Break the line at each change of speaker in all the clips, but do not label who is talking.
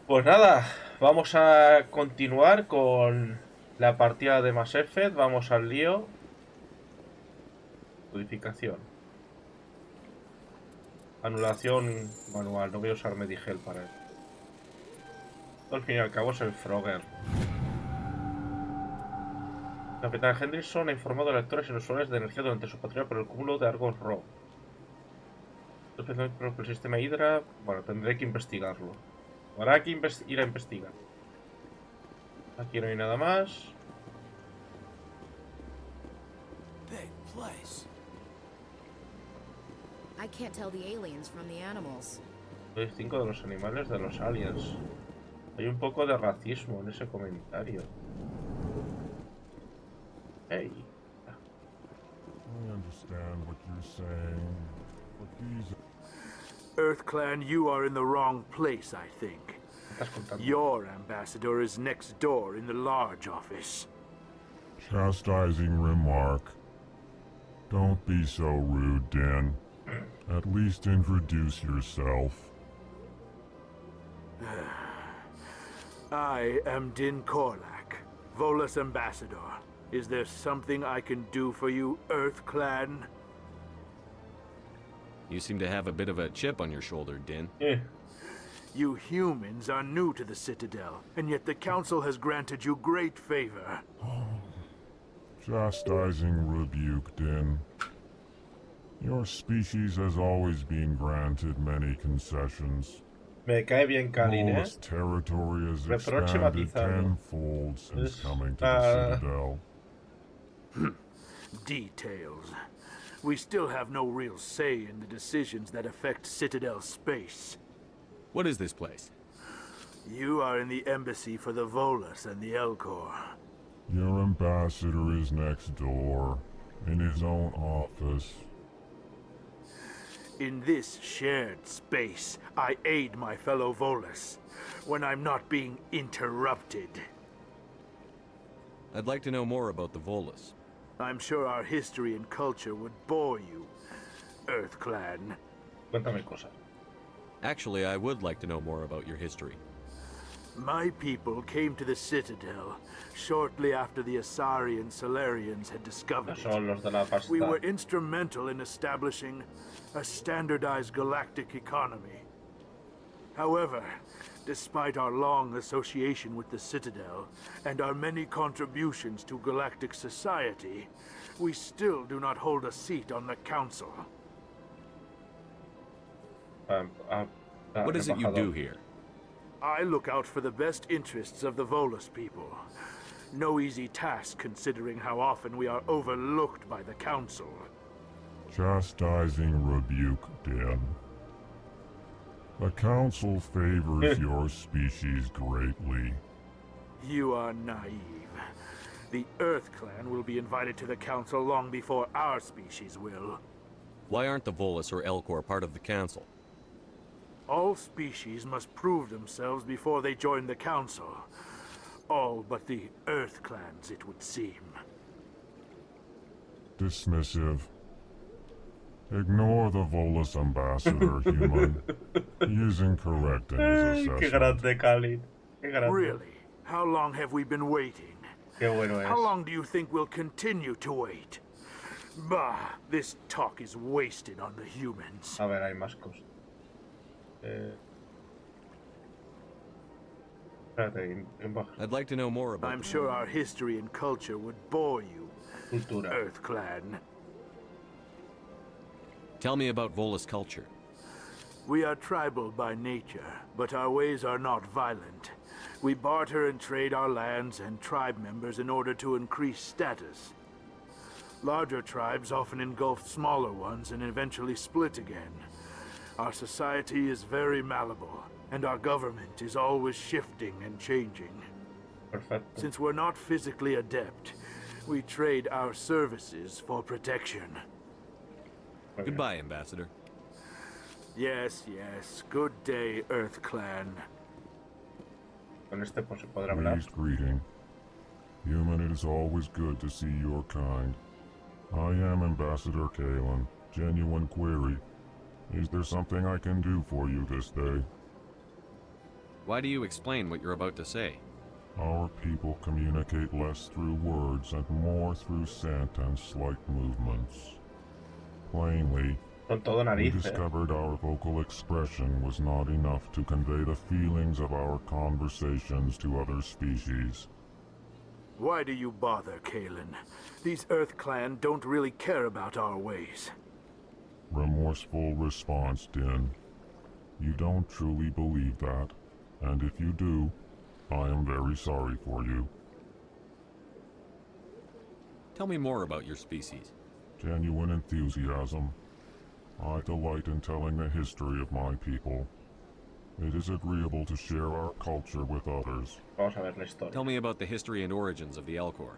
Pues nada, vamos a continuar con la partida de Mass Effect. Vamos al lío. Codificación. Anulación manual. No voy a usar Medigel para esto. Al fin y al cabo es el Frogger. Capitán Henderson ha informado a lectores inusuales de energía durante su patrulla por el cúmulo de Argos Ro. Especialmente por el sistema Hydra. Bueno, tendré que investigarlo. Habrá que ir a investigar. Aquí no hay nada más.
Big place.
I can't tell the aliens from the animals.
Lo distingo de los animales de los aliens. Hay un poco de racismo en ese comentario. Hey.
I understand what you're saying, but these...
EarthClan, you are in the wrong place, I think.
¿Qué estás contando?
Your ambassador is next door in the large office.
Chastising remark. Don't be so rude, Din. At least introduce yourself.
I am Din Korlak, Volus ambassador. Is there something I can do for you, EarthClan?
You seem to have a bit of a chip on your shoulder, Din.
You humans are new to the Citadel, and yet the Council has granted you great favor.
Chastising rebuke, Din. Your species has always been granted many concessions.
Me cae bien Kalin,
Volus territory has
Reproche
expanded
matizado.
tenfold since coming to the Citadel.
Details. We still have no real say in the decisions that affect Citadel space.
What is this place?
You are in the embassy for the Volus and the Elcor.
Your ambassador is next door, in his own office.
In this shared space, I aid my fellow Volus when I'm not being interrupted.
I'd like to know more about the Volus.
I'm sure our history and culture would bore you, EarthClan.
Cuéntame cosas.
Actually, I would like to know more about your history.
My people came to the Citadel shortly after the Asari and Solarians had discovered
No son los de la
it.
pasta.
We were instrumental in establishing a standardized galactic economy. However, despite our long association with the Citadel and our many contributions to galactic society, we still do not hold a seat on the Council.
What is it you do here?
I look out for the best interests of the Volus people. No easy task considering how often we are overlooked by the Council.
Chastising rebuke, Din. The Council favors your species greatly.
You are naive. The EarthClan will be invited to the Council long before our species will.
Why aren't the Volus or Elcor part of the Council?
All species must prove themselves before they join the Council. All but the EarthClans, it would seem.
Dismissive. Ignore the Volus ambassador, human. He is incorrect in his
Ay, qué
assessment.
grande Kalin. Qué grande.
Really? How long have we been waiting?
Qué bueno es.
How long do you think we'll continue to wait? Bah, this talk is wasted on the humans.
A ver, hay más cosas. Espérate,
I'd like to know more about
I'm
the
sure our history and culture would bore you,
cultura.
EarthClan.
Tell me about Volus culture.
We are tribal by nature, but our ways are not violent. We barter and trade our lands and tribe members in order to increase status. Larger tribes often engulf smaller ones and eventually split again. Our society is very malleable, and our government is always shifting and changing.
Perfecto.
Since we're not physically adept, we trade our services for protection.
Muy bien.
Goodbye, Ambassador.
Yes, yes. Good day, EarthClan.
Con este pues se podrá hablar.
Pleased greeting. Human, it is always good to see your kind. I am Ambassador Kalen. Genuine query. Is there something I can do for you this day?
Why do you explain what you're about to say?
Our people communicate less through words and more through scent and slight movements. Plainly,
Son todo
we
narices.
discovered our vocal expression was not enough to convey the feelings of our conversations to other species.
Why do you bother, Kalen? These Earth Clan don't really care about our ways.
Remorseful response, Din. You don't truly believe that, and if you do, I am very sorry for you.
Tell me more about your species.
Genuine enthusiasm. I delight in telling the history of my people. It is agreeable to share our culture with others.
Vamos a ver la historia.
Tell me about the history and origins of the Elcor.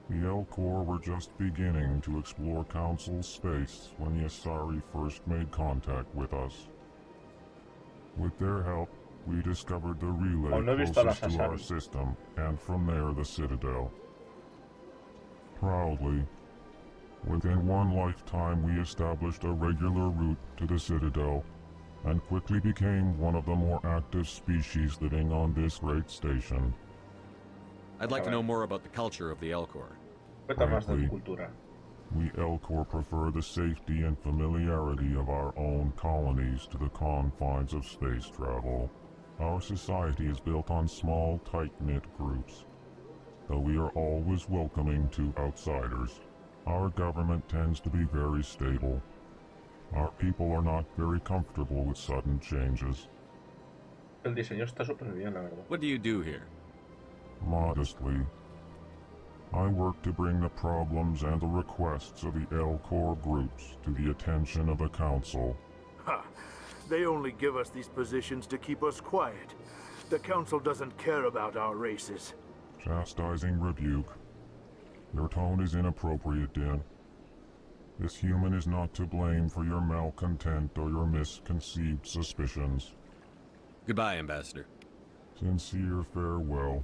The Elcor were just beginning to explore Council space when the Asari first made contact with us. With their help, we discovered the relay
Oh, no he visto
closest
las
to our
Asari.
system, and from there the Citadel. Proudly, within one lifetime we established a regular route to the Citadel, and quickly became one of the more active species living on this great station.
I'd like to know more about the culture of the Elcor.
Cuenta más de tu
Frankly,
cultura.
We Elcor prefer the safety and familiarity of our own colonies to the confines of space travel. Our society is built on small, tight-knit groups, though we are always welcoming to outsiders. Our government tends to be very stable. Our people are not very comfortable with sudden changes.
El diseño está súper bien, la verdad.
What do you do here?
Modestly, I work to bring the problems and the requests of the Elcor groups to the attention of the Council.
Ha! They only give us these positions to keep us quiet. The Council doesn't care about our races.
Chastising rebuke. Your tone is inappropriate, Din. This human is not to blame for your malcontent or your misconceived suspicions.
Goodbye, Ambassador.
Sincere farewell.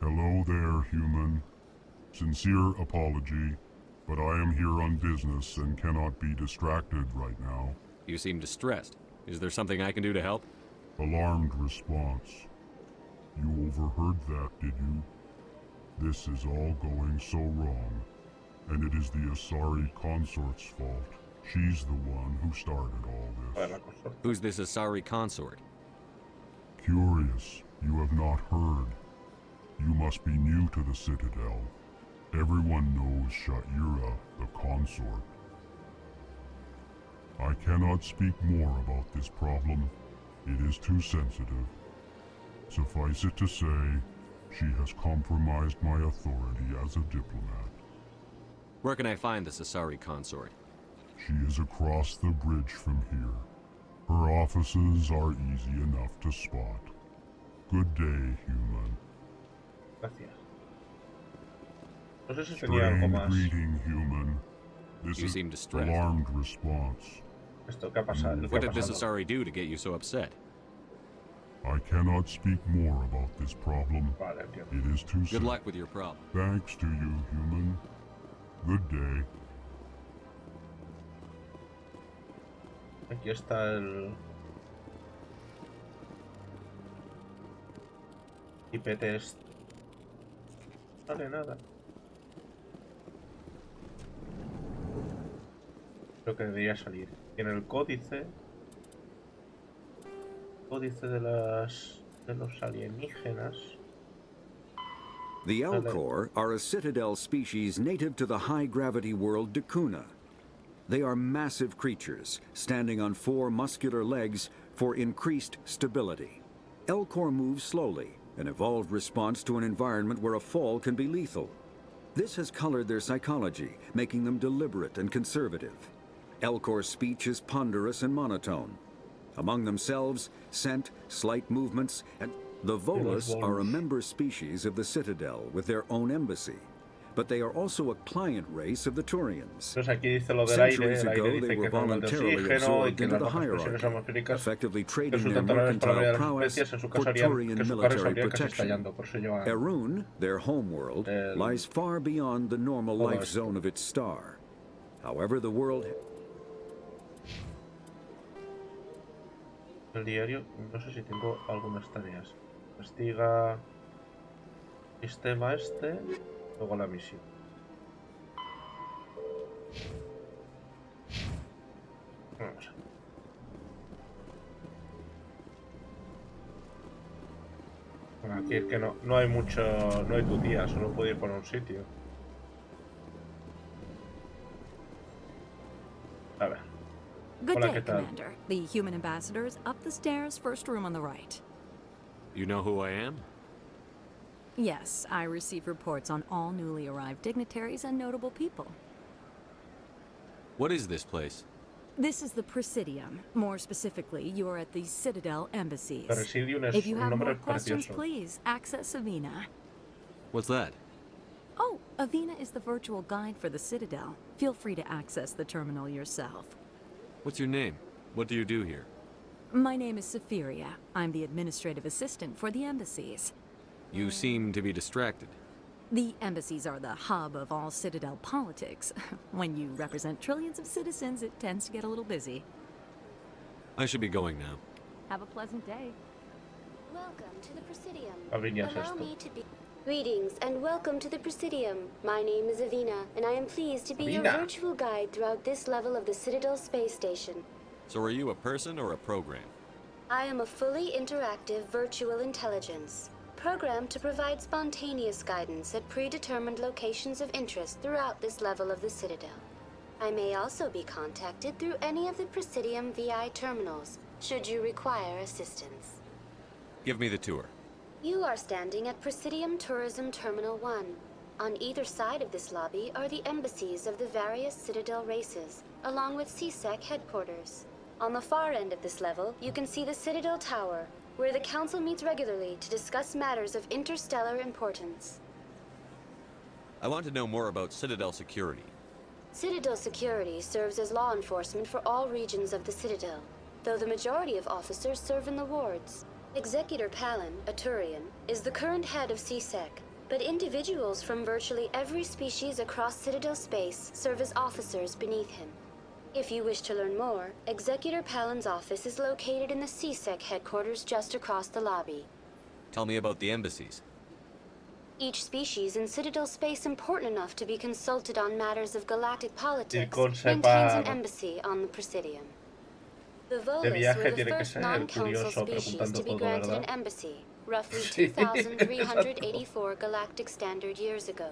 Hello there, human. Sincere apology, but I am here on business and cannot be distracted right now.
You seem distressed. Is there something I can do to help?
Alarmed response. You overheard that, did you? This is all going so wrong, and it is the Asari consort's fault. She's the one who started all
A ver,
this.
la cosa.
Who's this Asari consort?
Curious, you have not heard. You must be new to the Citadel. Everyone knows Sha'ira, the consort. I cannot speak more about this problem. It is too sensitive. Suffice it to say, she has compromised my authority as a diplomat.
Where can I find this Asari consort?
She is across the bridge from here. Her offices are easy enough to spot. Good day, human.
Gracias. No sé si tenía algo
Strange
más.
greeting, human. This
You
is
seem distressed.
alarmed response.
Esto, ¿qué ha pasado? ¿Qué
What
ha
did this
pasado?
Asari do to get you so upset?
I cannot speak more about this problem.
Vale, entiendo.
It is too
Good
soon.
luck with your problem.
Thanks to you, human. Good day.
Aquí está el... IP test. Vale, nada. Creo que debería salir. Tiene el códice. Códice de los alienígenas.
The Elcor are a citadel species native to the high-gravity world Dakuna. They are massive creatures, standing on 4 muscular legs for increased stability. Elcor move slowly, an evolved response to an environment where a fall can be lethal. This has colored their psychology, making them deliberate and conservative. Elcor's speech is ponderous and monotone. Among themselves, scent, slight movements, and the Volus are a member species of the Citadel with their own embassy, but they are also a client race of the Turians.
Entonces aquí dice lo del aire.
Centuries
El
ago,
aire
they
dice
were
que es normal de
voluntarily
oxígeno y
absorbed
que
into
las
the
bajas presiones
hierarchy,
atmosféricas
effectively trading their
resultan tolerables para la mayoría
mercantile
de las
prowess
especies. En su
for
caso harían
Turian
que sus carros
military
saldrían casi
protection.
estallando. Por eso llevan...
Erun, their homeworld, lies far beyond the normal
Todo
life
esto.
zone of its star. However, the world...
El diario, no sé si tengo algunas tareas. Investiga sistema este, luego la misión. Vamos a ver. Bueno, aquí es que no hay mucho, no hay tu tía, solo puedo ir por un sitio. A ver.
Good
Hola,
day,
¿qué tal?
Commander. The human ambassador is up the stairs, first room on the right.
You know who I am?
Yes, I receive reports on all newly arrived dignitaries and notable people.
What is this place?
This is the Presidium. More specifically, you are at the Citadel embassies.
Presidium es
If you
un
have
nombre
more questions,
precioso.
please access Avina.
What's that?
Oh, Avina is the virtual guide for the Citadel. Feel free to access the terminal yourself.
What's your name? What do you do here?
My name is Safiria. I'm the administrative assistant for the embassies.
You seem to be distracted.
The embassies are the hub of all Citadel politics. When you represent trillions of citizens, it tends to get a little busy.
I should be going now.
Have a pleasant day.
Welcome to the Presidium.
Avina es
Allow
esto.
me to be. Greetings and welcome to the Presidium. My name is Avina, and I am pleased to be your
Avina.
virtual guide throughout this level of the Citadel space station.
So are you a person or a program?
I am a fully interactive virtual intelligence, programmed to provide spontaneous guidance at predetermined locations of interest throughout this level of the Citadel. I may also be contacted through any of the Presidium VI terminals, should you require assistance.
Give me the tour.
You are standing at Presidium Tourism Terminal 1. On either side of this lobby are the embassies of the various Citadel races, along with CSEC headquarters. On the far end of this level, you can see the Citadel Tower, where the Council meets regularly to discuss matters of interstellar importance.
I want to know more about Citadel security.
Citadel security serves as law enforcement for all regions of the Citadel, though the majority of officers serve in the wards. Executor Palin, a Turian, is the current head of CSEC, but individuals from virtually every species across Citadel space serve as officers beneath him. If you wish to learn more, Executor Palin's office is located in the CSEC headquarters just across the lobby.
Tell me about the embassies.
Each species in Citadel space important enough to be consulted on matters of galactic politics
conservar-
maintains an embassy on the Presidium. The Volus
viaje
were the
tiene que
first
ser
non-council
curioso,
species
preguntando
to be
todo,
granted an
¿verdad?
embassy, roughly
Sí,
2,384 galactic standard years ago.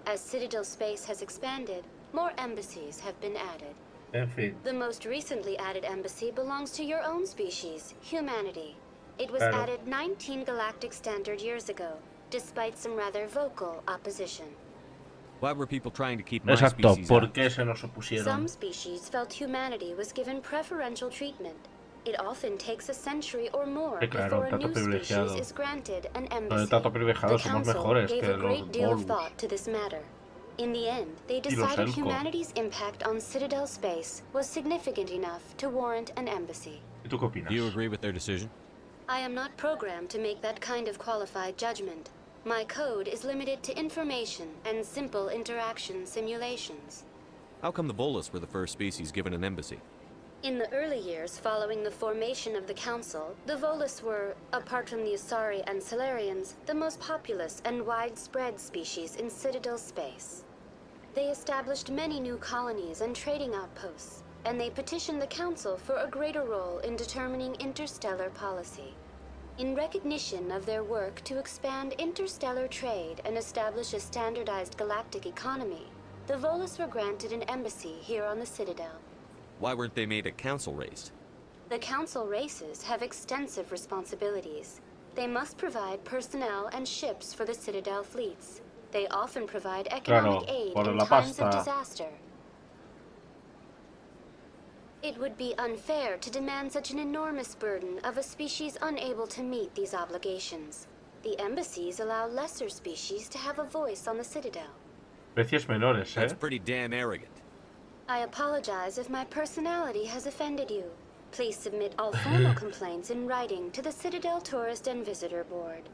As Citadel space has expanded, more embassies have been added.
En fin,
The most recently added embassy belongs to your own species, humanity. It was
Claro.
added 19 galactic standard years ago, despite some rather vocal opposition.
Why were people trying to keep my
exacto,
species
¿por
out?
qué se nos opusieron?
Some species felt humanity was given preferential treatment. It often takes a century or more
Sí, claro,
before a
trato
new species
privilegiado.
is granted an
Con el
embassy.
trato privilegiado
The
somos
council
mejores
gave
que
a
los
great deal of
Volus.
thought to this matter. In the end, they
los
decided
Elco.
humanity's impact on Citadel space was significant enough to warrant an embassy.
¿Y tú qué opinas?
Do you agree with their decision?
I am not programmed to make that kind of qualified judgment. My code is limited to information and simple interaction simulations.
How come the Volus were the first species given an embassy?
In the early years following the formation of the Council, the Volus were, apart from the Asari and Solarians, the most populous and widespread species in Citadel space. They established many new colonies and trading outposts, and they petitioned the Council for a greater role in determining interstellar policy. In recognition of their work to expand interstellar trade and establish a standardized galactic economy, the Volus were granted an embassy here on the Citadel.
Why weren't they made a council race?
The Council races have extensive responsibilities. They must provide personnel and ships for the Citadel fleets. They often provide economic aid
por
in
la
times
pasta.
of disaster. It would be unfair to demand such an enormous burden of a species unable to meet these obligations. The embassies allow lesser species to have a voice on the Citadel.
Precios menores,
That's
¿eh?
pretty damn arrogant.
I apologize if my personality has offended you. Please submit all formal complaints in writing to the Citadel Tourist and Visitor Board.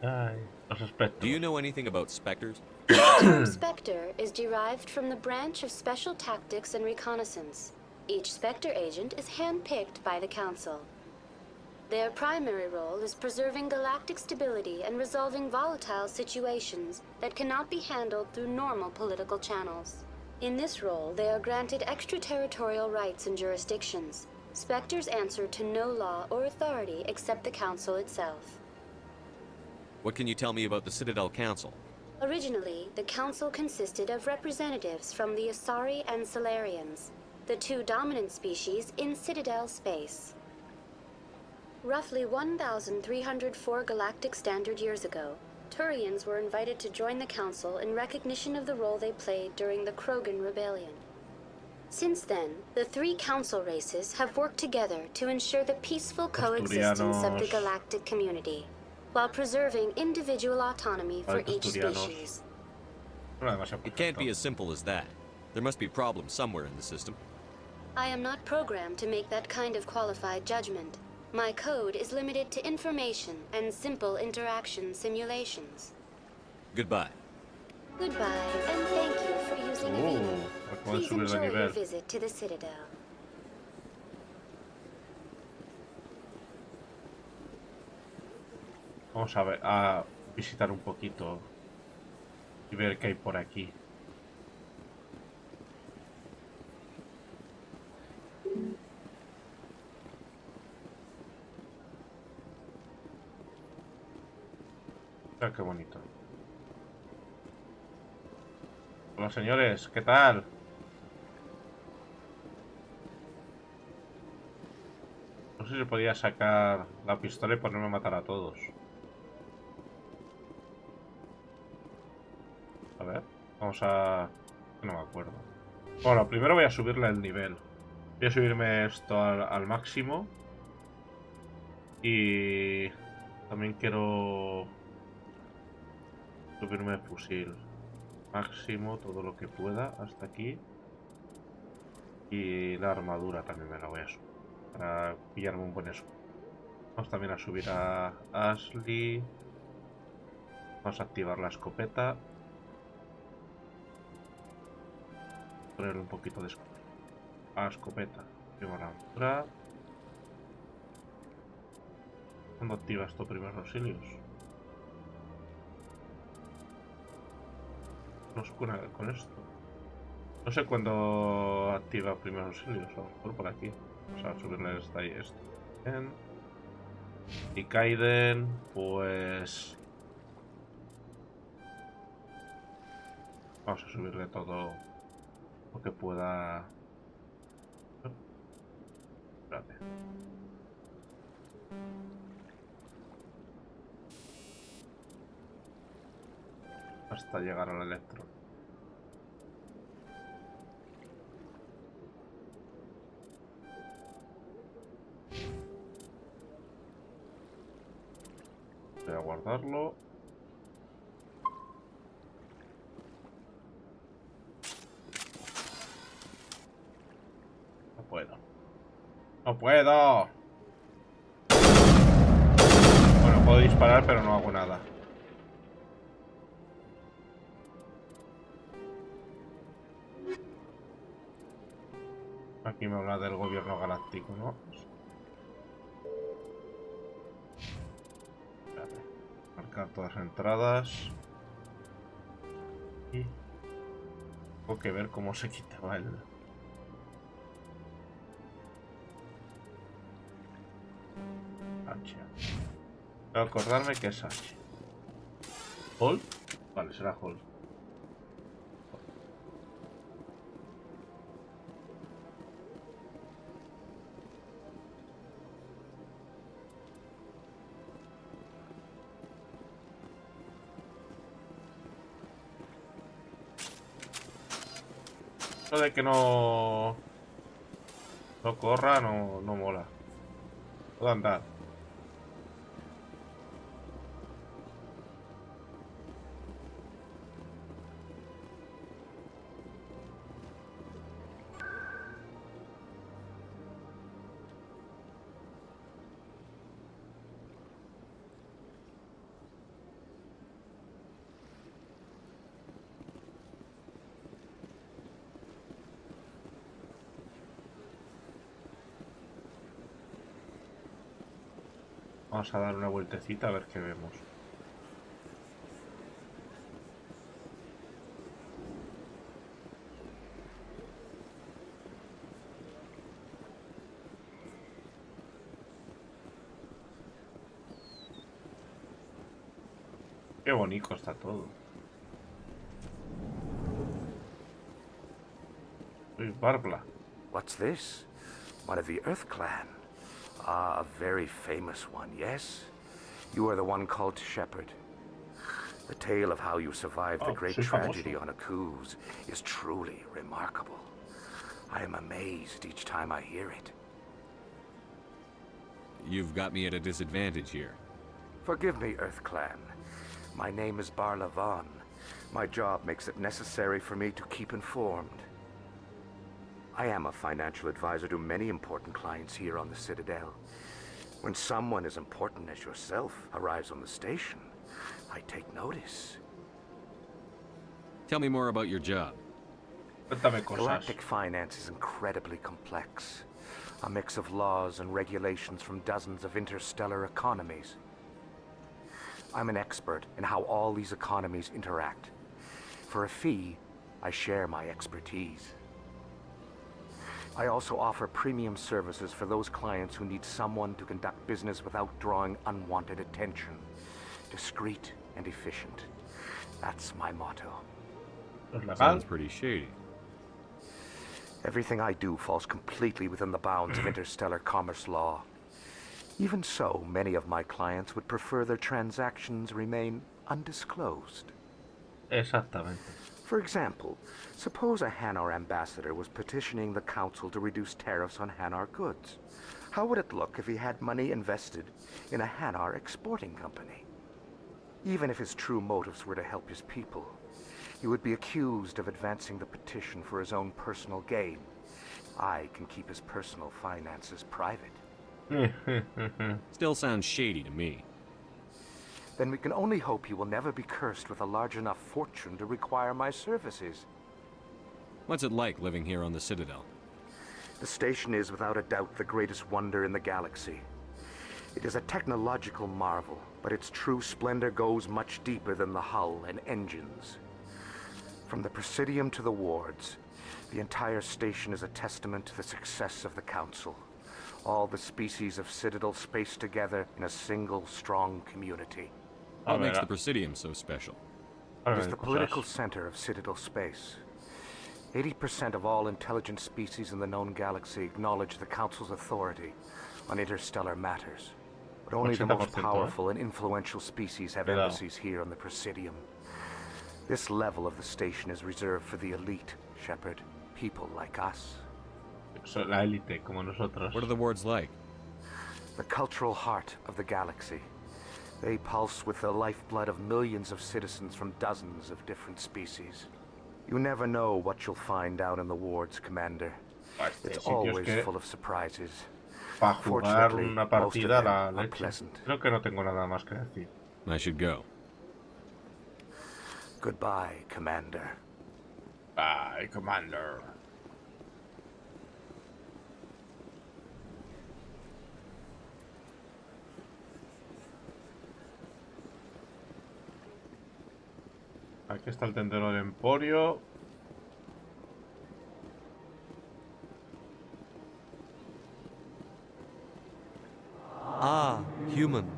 Ay, los aspectos.
Do you know anything about specters?
The term Spectre is derived from the branch of Special Tactics and Reconnaissance. Each Spectre agent is handpicked by the Council. Their primary role is preserving galactic stability and resolving volatile situations that cannot be handled through normal political channels. In this role, they are granted extraterritorial rights and jurisdictions. Spectres answer to no law or authority except the Council itself.
What can you tell me about the Citadel Council?
Originally, the Council consisted of representatives from the Asari and Salarians, the two dominant species in Citadel space. Roughly 1,304 galactic standard years ago, Turians were invited to join the Council in recognition of the role they played during the Krogan Rebellion. Since then, the three Council races have worked together to ensure the peaceful coexistence of the galactic community, while preserving individual autonomy for each species.
It can't be as simple as that. There must be problems somewhere in the system.
I am not programmed to make that kind of qualified judgment. My code is limited to information and simple interaction simulations.
Goodbye.
Goodbye, and thank you for using Avino. Please enjoy your visit to the Citadel.
Vamos a ver, a visitar un poquito y ver qué hay por aquí. Mira qué bonito. Hola señores, ¿qué tal? No sé si podía sacar la pistola y ponerme a matar a todos. A ver, vamos a... No me acuerdo. Bueno, primero voy a subirle el nivel. Voy a subirme esto al máximo. Y... también quiero... subirme el fusil. Máximo, todo lo que pueda, hasta aquí. Y la armadura también me la voy a subir. Para pillarme un buen escudo. Vamos también a subir a Ashley. Vamos a activar la escopeta. Ponerle un poquito de escopeta. A escopeta. Llevo la armadura. ¿Cuándo activas estos primeros auxilios? No sé con esto. No sé cuándo activa primeros auxilios. A lo mejor por aquí. Vamos a subirle esto. Bien. Y Kaiden, pues... vamos a subirle todo lo que pueda. Espérate. Hasta llegar al electro. Voy a guardarlo. No puedo. ¡No puedo! Bueno, puedo disparar, pero no hago nada. Aquí me habla del gobierno galáctico, ¿no? Espérate. Marcar todas las entradas. Y... tengo que ver cómo se quitaba el... H. Tengo que acordarme que es H. ¿Hold? Vale, será Hold. Eso de que no corra no mola. Puedo andar. Vamos a dar una vueltecita a ver qué vemos. Qué bonito está todo. Soy Barbla.
What's this? One of the Earth Clan. Ah, a very famous one, yes? You are the one called Shepherd. The tale of how you survived the great tragedy on Akuz is truly remarkable. I am amazed each time I hear it.
You've got me at a disadvantage here.
Forgive me, Earth Clan. My name is Barla Vaughn. My job makes it necessary for me to keep informed. I am a financial advisor to many important clients here on the Citadel. When someone as important as yourself arrives on the station, I take notice.
Tell me more about your job.
Galactic finance is incredibly complex. A mix of laws and regulations from dozens of interstellar economies. I'm an expert in how all these economies interact. For a fee, I share my expertise. I also offer premium services for those clients who need someone to conduct business without drawing unwanted attention. Discreet and efficient. That's my motto.
Sounds pretty shady.
Everything I do falls completely within the bounds of interstellar commerce law. Even so, many of my clients would prefer their transactions remain undisclosed.
Exactamente.
For example, suppose a Hanar ambassador was petitioning the council to reduce tariffs on Hanar goods. How would it look if he had money invested in a Hanar exporting company? Even if his true motives were to help his people, he would be accused of advancing the petition for his own personal gain. I can keep his personal finances private.
Still sounds shady to me.
Then we can only hope you will never be cursed with a large enough fortune to require my services.
What's it like living here on the Citadel?
The station is without a doubt the greatest wonder in the galaxy. It is a technological marvel, but its true splendor goes much deeper than the hull and engines. From the Presidium to the wards, the entire station is a testament to the success of the Council. All the species of Citadel spaced together in a single, strong community.
What makes the Presidium so special?
It is the political center of Citadel space. 80% of all intelligent species in the known galaxy acknowledge the Council's authority on interstellar matters. But only the most powerful and influential species have embassies here on the Presidium. This level of the station is reserved for the elite, Shepard. People like us.
La élite, como nosotros.
What are the wards like?
The cultural heart of the galaxy. They pulse with the lifeblood of millions of citizens from dozens of different species. You never know what you'll find out in the wards, Commander. It's always full of surprises.
Para jugar una partida la leche. Creo que no tengo nada más que decir.
I should go.
Goodbye, Commander.
Bye, Commander. Aquí está el tendero del Emporio.
Ah, human.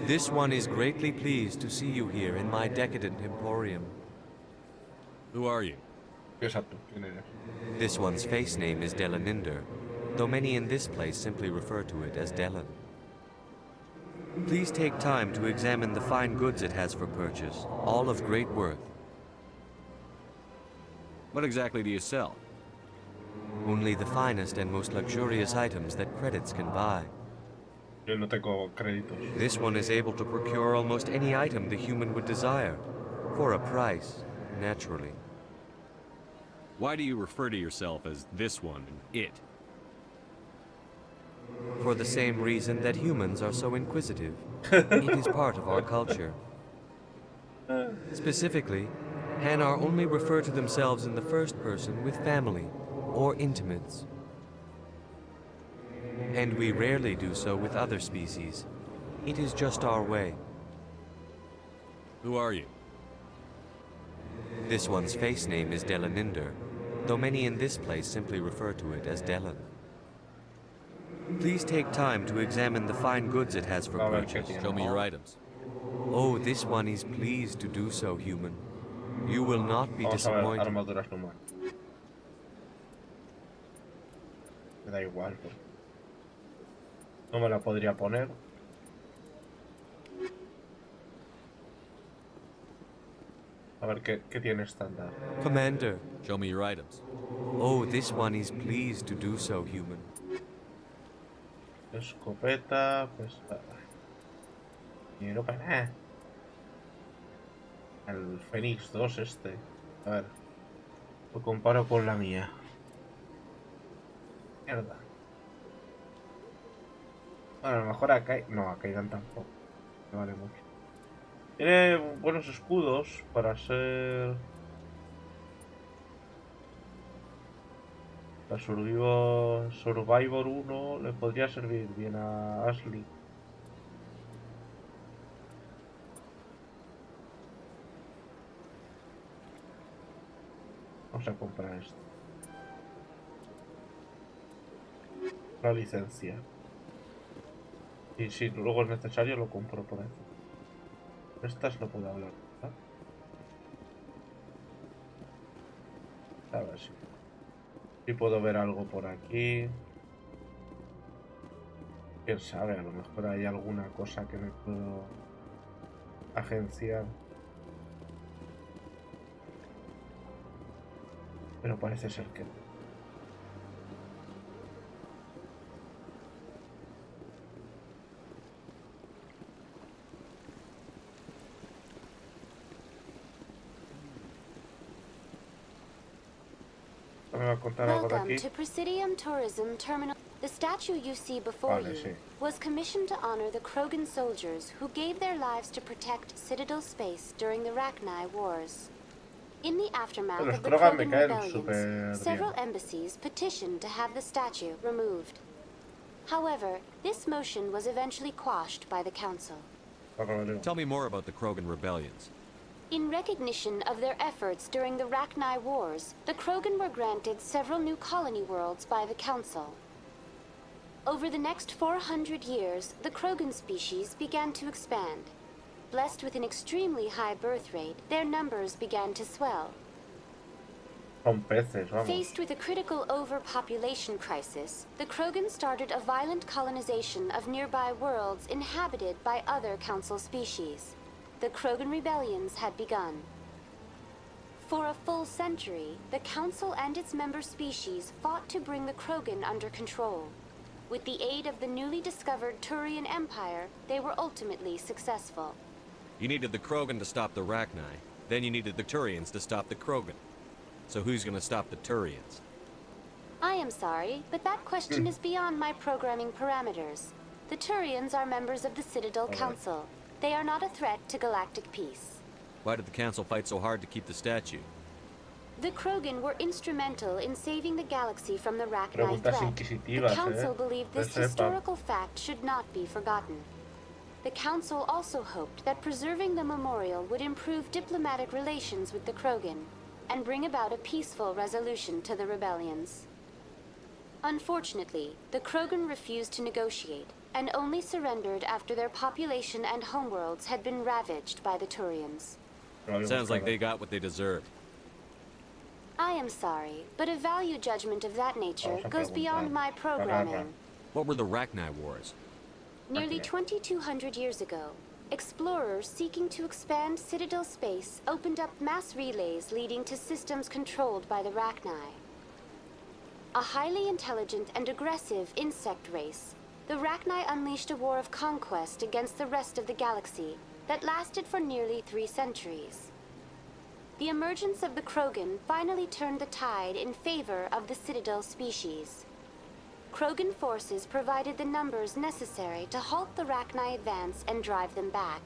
This one is greatly pleased to see you here in my decadent emporium.
Who are you?
Exacto, ¿quién eres?
This one's face name is Delaninder, though many in this place simply refer to it as Delan. Please take time to examine the fine goods it has for purchase, all of great worth.
What exactly do you sell?
Only the finest and most luxurious items that credits can buy.
Yo no tengo créditos.
This one is able to procure almost any item the human would desire, for a price, naturally.
Why do you refer to yourself as this one and it?
For the same reason that humans are so inquisitive. It is part of our culture. Specifically, Hanar only refer to themselves in the first person with family or intimates. And we rarely do so with other species. It is just our way.
Who are you?
This one's face name is Delaninder, though many in this place simply refer to it as Delan. Please take time to examine the fine goods it has for purchase.
Show me your items.
Oh, this one is pleased to do so, human. You will not be
Vamos a ver
disappointed.
armaduras humanas. Me da igual, pues. No me la podría poner. A ver, ¿qué tiene estándar?
Commander.
Show me your items.
Oh, this one is pleased to do so, human.
Escopeta, pues... Dinero para nada. El Fénix 2 este. A ver. Lo comparo con la mía. Mierda. Bueno, a lo mejor a Kaidan... No, a Kaidan tampoco. Me vale mucho. Tiene buenos escudos para ser... La Survivor 1 le podría servir bien a Ashley. Vamos a comprar esto. La licencia. Y si luego es necesario lo compro por ahí. Estas no puedo hablar, ¿verdad? A ver si puedo ver algo por aquí. Quién sabe, a lo mejor hay alguna cosa que me puedo agenciar. Pero parece ser que no.
Welcome to Presidium Tourism Terminal. The statue you see before you was commissioned to honor the Krogan soldiers who gave their lives to protect Citadel space during the Rachni Wars. In the aftermath of the Krogan rebellions, several embassies petitioned to have the statue removed. However, this motion was eventually quashed by the Council.
Tell me more about the Krogan rebellions.
In recognition of their efforts during the Rachni Wars, the Krogan were granted several new colony worlds by the Council. Over the next 400 years, the Krogan species began to expand. Blessed with an extremely high birth rate, their numbers began to swell. Faced with a critical overpopulation crisis, the Krogan started a violent colonization of nearby worlds inhabited by other Council species. The Krogan rebellions had begun. For a full century, the Council and its member species fought to bring the Krogan under control. With the aid of the newly discovered Turian Empire, they were ultimately successful.
You needed the Krogan to stop the Rachni, then you needed the Turians to stop the Krogan. So who's gonna stop the Turians?
I am sorry, but that question is beyond my programming parameters. The Turians are members of the Citadel Council. They are not a threat to galactic peace.
Why did the Council fight so hard to keep the statue?
The Krogan were instrumental in saving the galaxy from the Rachni threat. The Council believed this historical fact should not be forgotten. The Council also hoped that preserving the memorial would improve diplomatic relations with the Krogan and bring about a peaceful resolution to the rebellions. Unfortunately, the Krogan refused to negotiate and only surrendered after their population and homeworlds had been ravaged by the Turians.
Sounds like they got what they deserved.
I am sorry, but a value judgment of that nature goes beyond my programming.
What were the Rachni Wars?
Nearly 2,200 years ago, explorers seeking to expand Citadel space opened up mass relays leading to systems controlled by the Rachni. A highly intelligent and aggressive insect race, the Rachni unleashed a war of conquest against the rest of the galaxy that lasted for nearly 3 centuries. The emergence of the Krogan finally turned the tide in favor of the Citadel species. Krogan forces provided the numbers necessary to halt the Rachni advance and drive them back.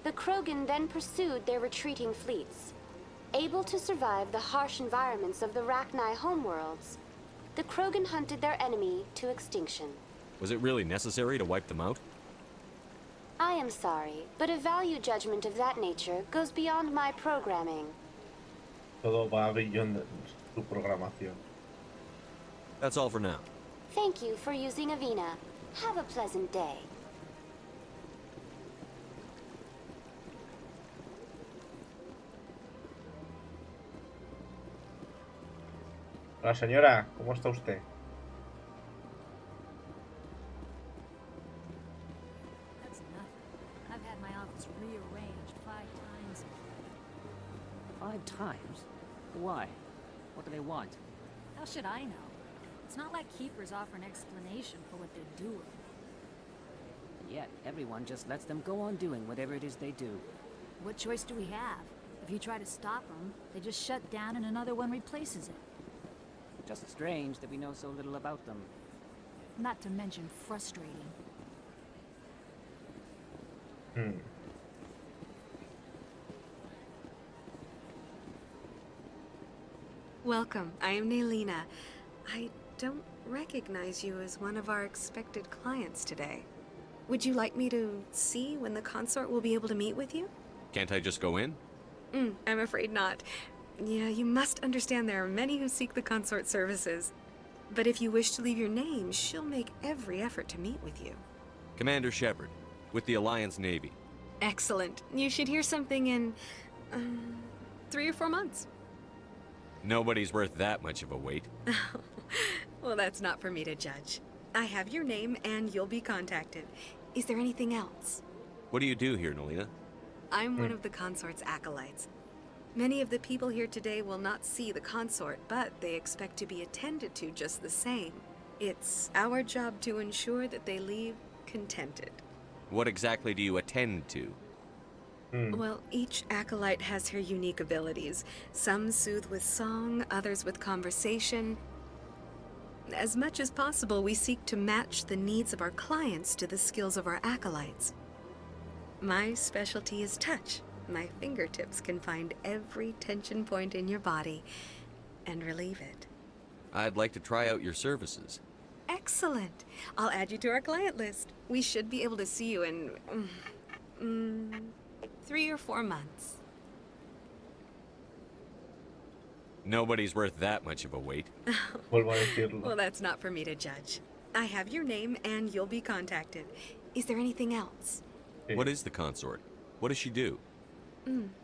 The Krogan then pursued their retreating fleets. Able to survive the harsh environments of the Rachni homeworlds, the Krogan hunted their enemy to extinction.
Was it really necessary to wipe them out?
I am sorry, but a value judgment of that nature goes beyond my programming.
Todo va beyond tu programación.
That's all for now.
Thank you for using Avina. Have a pleasant day.
Hola señora, ¿cómo está usted?
That's nothing. I've had my office rearranged 5 times.
5 times? Why? What do they want?
How should I know? It's not like keepers offer an explanation for what they're doing.
Yet everyone just lets them go on doing whatever it is they do.
What choice do we have? If you try to stop them, they just shut down and another one replaces it.
Just strange that we know so little about them.
Not to mention frustrating.
Welcome. I am Nelina. I don't recognize you as one of our expected clients today. Would you like me to see when the consort will be able to meet with you?
Can't I just go in?
I'm afraid not. Yeah, you must understand there are many who seek the consort services. But if you wish to leave your name, she'll make every effort to meet with you.
Commander Shepard, with the Alliance Navy.
Excellent. You should hear something in 3 or 4 months.
Nobody's worth that much of a wait.
Well, that's not for me to judge. I have your name and you'll be contacted. Is there anything else?
What do you do here, Nelina?
I'm one of the consort's acolytes. Many of the people here today will not see the consort, but they expect to be attended to just the same. It's our job to ensure that they leave contented.
What exactly do you attend to?
Well, each acolyte has her unique abilities. Some soothe with song, others with conversation. As much as possible, we seek to match the needs of our clients to the skills of our acolytes. My specialty is touch. My fingertips can find every tension point in your body and relieve it.
I'd like to try out your services.
Excellent. I'll add you to our client list. We should be able to see you in 3 or 4 months.
Nobody's worth that much of a wait.
Well, that's not for me to judge. I have your name and you'll be contacted. Is there anything else?
What is the consort? What does she do?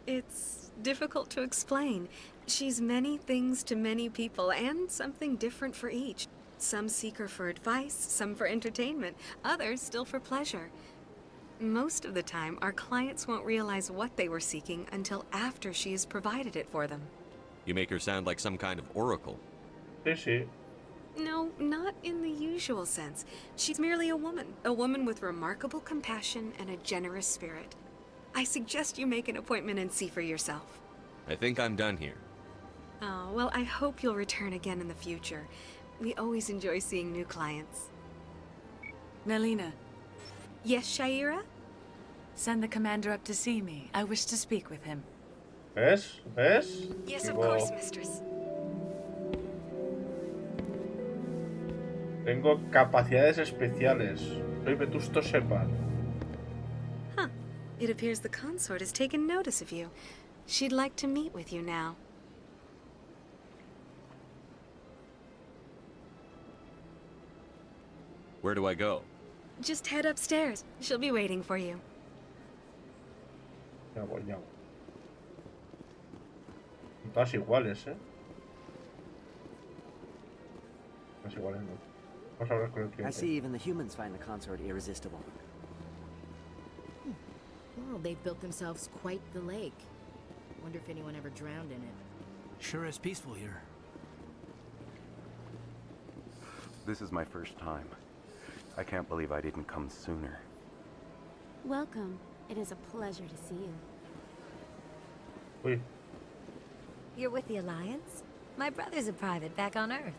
It's difficult to explain. She's many things to many people and something different for each. Some seek her for advice, some for entertainment, others still for pleasure. Most of the time, our clients won't realize what they were seeking until after she has provided it for them.
You make her sound like some kind of oracle.
Sí.
No, not in the usual sense. She's merely a woman with remarkable compassion and a generous spirit. I suggest you make an appointment and see for yourself.
I think I'm done here.
Oh, well, I hope you'll return again in the future. We always enjoy seeing new clients.
Nelina.
Yes, Shaira?
Send the commander up to see me. I wish to speak with him.
¿Ves?
Yes, of course, mistress.
Tengo capacidades especiales. Soy Vetusto Shepard.
Huh. It appears the consort has taken notice of you. She'd like to meet with you now.
Where do I go?
Just head upstairs. She'll be waiting for you.
Ya voy. Son todas iguales, ¿eh? Todas iguales, ¿no? Vamos a hablar con el cliente.
I see even the humans find the consort irresistible.
Well, they've built themselves quite the lake. Wonder if anyone ever drowned in it.
Sure is peaceful here.
This is my first time. I can't believe I didn't come sooner.
Welcome. It is a pleasure to see you.
Uy,
You're with the Alliance? My brother's a private back on Earth.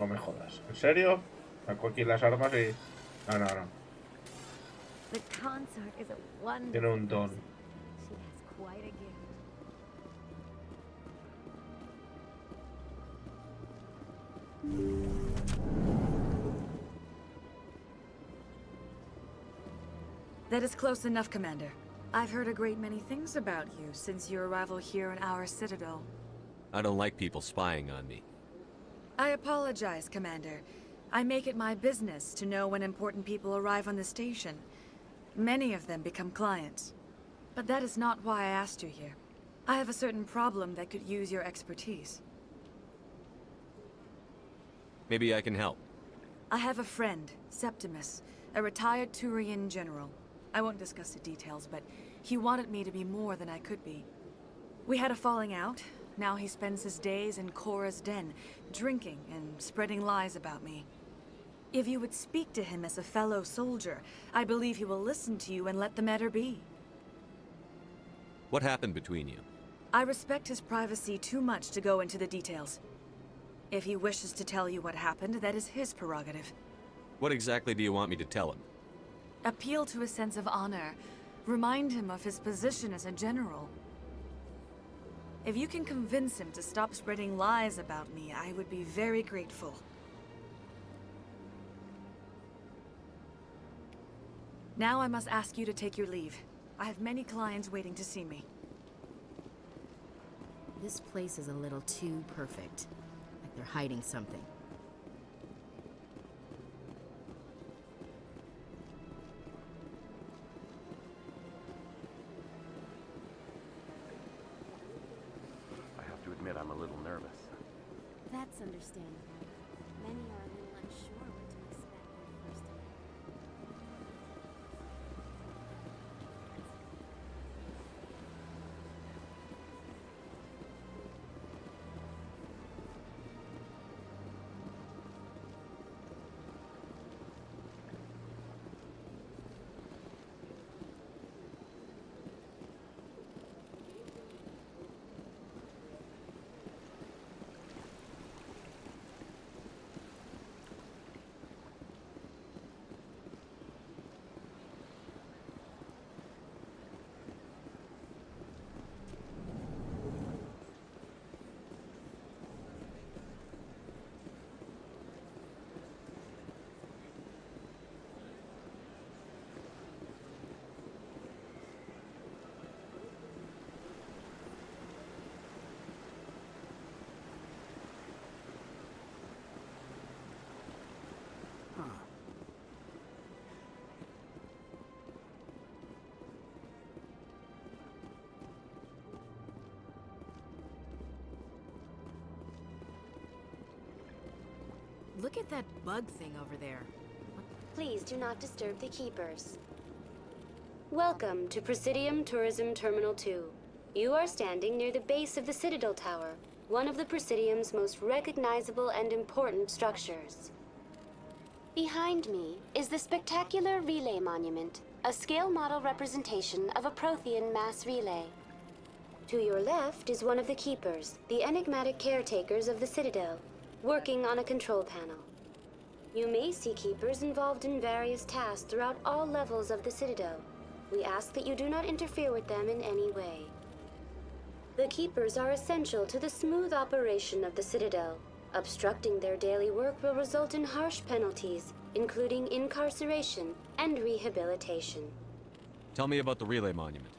no me jodas. ¿En serio? Saco aquí las armas y... No.
The consort is a wonderful
Tiene un don.
person. She has quite a gift.
That is close enough, Commander. I've heard a great many things about you since your arrival here in our citadel.
I don't like people spying on me.
I apologize, Commander. I make it my business to know when important people arrive on the station. Many of them become clients. But that is not why I asked you here. I have a certain problem that could use your expertise.
Maybe I can help.
I have a friend, Septimus, a retired Turian general. I won't discuss the details, but he wanted me to be more than I could be. We had a falling out. Now he spends his days in Cora's den, drinking and spreading lies about me. If you would speak to him as a fellow soldier, I believe he will listen to you and let the matter be.
What happened between you?
I respect his privacy too much to go into the details. If he wishes to tell you what happened, that is his prerogative.
What exactly do you want me to tell him?
Appeal to his sense of honor. Remind him of his position as a general. If you can convince him to stop spreading lies about me, I would be very grateful. Now I must ask you to take your leave. I have many clients waiting to see me.
This place is a little too perfect. Like they're hiding something.
I have to admit I'm a little nervous.
That's understandable. Many are a little unsure what to expect their first day.
Look at that bug thing over there.
Please do not disturb the keepers. Welcome to Presidium Tourism Terminal 2. You are standing near the base of the Citadel Tower, one of the Presidium's most recognizable and important structures. Behind me is the spectacular Relay Monument, a scale model representation of a Prothean mass relay. To your left is one of the keepers, the enigmatic caretakers of the Citadel, working on a control panel. You may see keepers involved in various tasks throughout all levels of the Citadel. We ask that you do not interfere with them in any way. The keepers are essential to the smooth operation of the Citadel. Obstructing their daily work will result in harsh penalties, including incarceration and rehabilitation.
Tell me about the Relay Monument.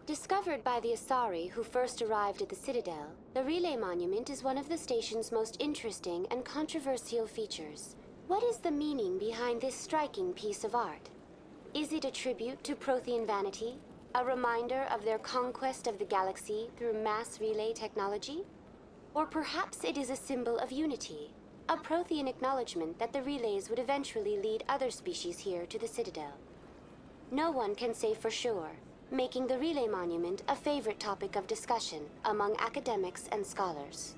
Discovered by the Asari who first arrived at the Citadel, the Relay Monument is one of the station's most interesting and controversial features. What is the meaning behind this striking piece of art? Is it a tribute to Prothean vanity? A reminder of their conquest of the galaxy through mass relay technology? Or perhaps it is a symbol of unity, a Prothean acknowledgement that the relays would eventually lead other species here to the Citadel. No one can say for sure, making the Relay Monument a favorite topic of discussion among academics and scholars.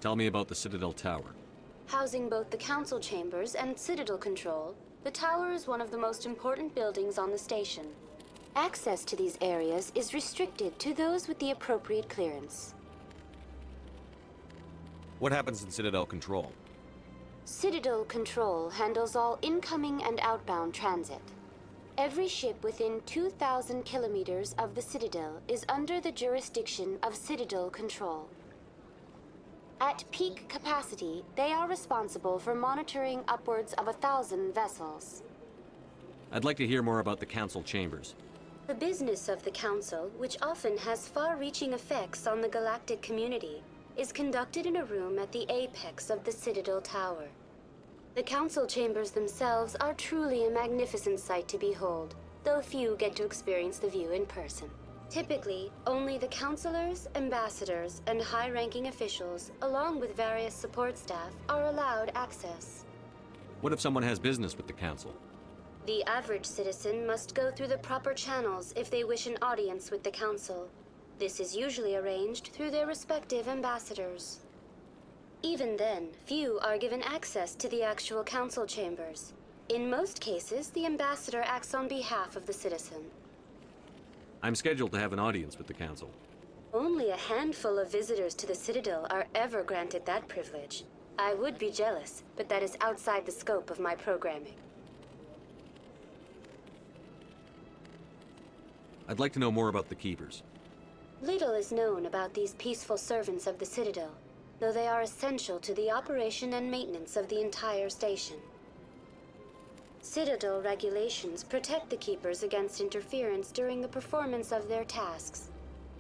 Tell me about the Citadel Tower.
Housing both the council chambers and Citadel control, the tower is one of the most important buildings on the station. Access to these areas is restricted to those with the appropriate clearance.
What happens in Citadel Control?
Citadel Control handles all incoming and outbound transit. Every ship within 2,000 kilometers of the Citadel is under the jurisdiction of Citadel Control. At peak capacity, they are responsible for monitoring upwards of 1,000 vessels.
I'd like to hear more about the council chambers.
The business of the Council, which often has far-reaching effects on the galactic community, is conducted in a room at the apex of the Citadel Tower. The Council chambers themselves are truly a magnificent sight to behold, though few get to experience the view in person. Typically, only the councilors, ambassadors, and high-ranking officials, along with various support staff, are allowed access.
What if someone has business with the council?
The average citizen must go through the proper channels if they wish an audience with the Council. This is usually arranged through their respective ambassadors. Even then, few are given access to the actual Council chambers. In most cases, the ambassador acts on behalf of the citizen.
I'm scheduled to have an audience with the council.
Only a handful of visitors to the Citadel are ever granted that privilege. I would be jealous, but that is outside the scope of my programming.
I'd like to know more about the Keepers.
Little is known about these peaceful servants of the Citadel, though they are essential to the operation and maintenance of the entire station. Citadel regulations protect the Keepers against interference during the performance of their tasks.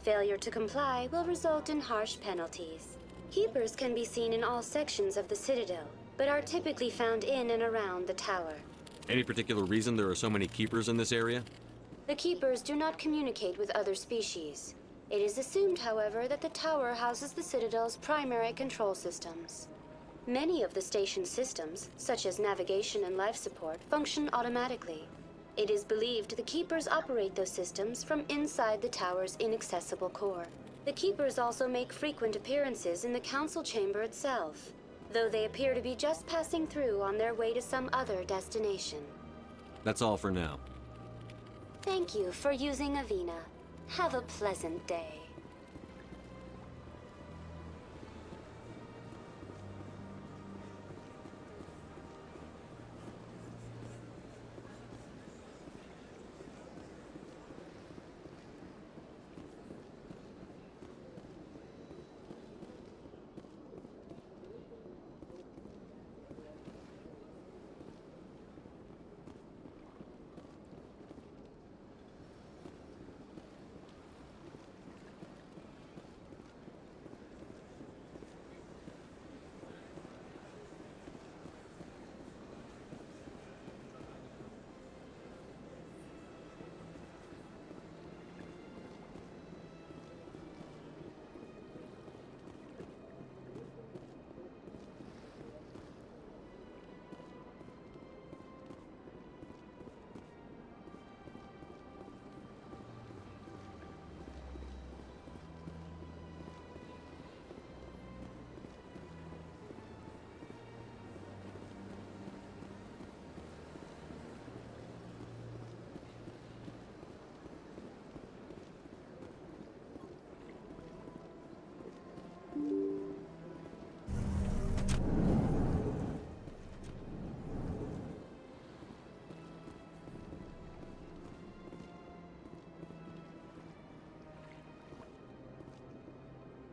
Failure to comply will result in harsh penalties. Keepers can be seen in all sections of the Citadel, but are typically found in and around the tower.
Any particular reason there are so many Keepers in this area?
The Keepers do not communicate with other species. It is assumed, however, that the tower houses the Citadel's primary control systems. Many of the station's systems, such as navigation and life support, function automatically. It is believed the Keepers operate those systems from inside the tower's inaccessible core. The Keepers also make frequent appearances in the Council chamber itself, though they appear to be just passing through on their way to some other destination.
That's all for now.
Thank you for using Avina. Have a pleasant day.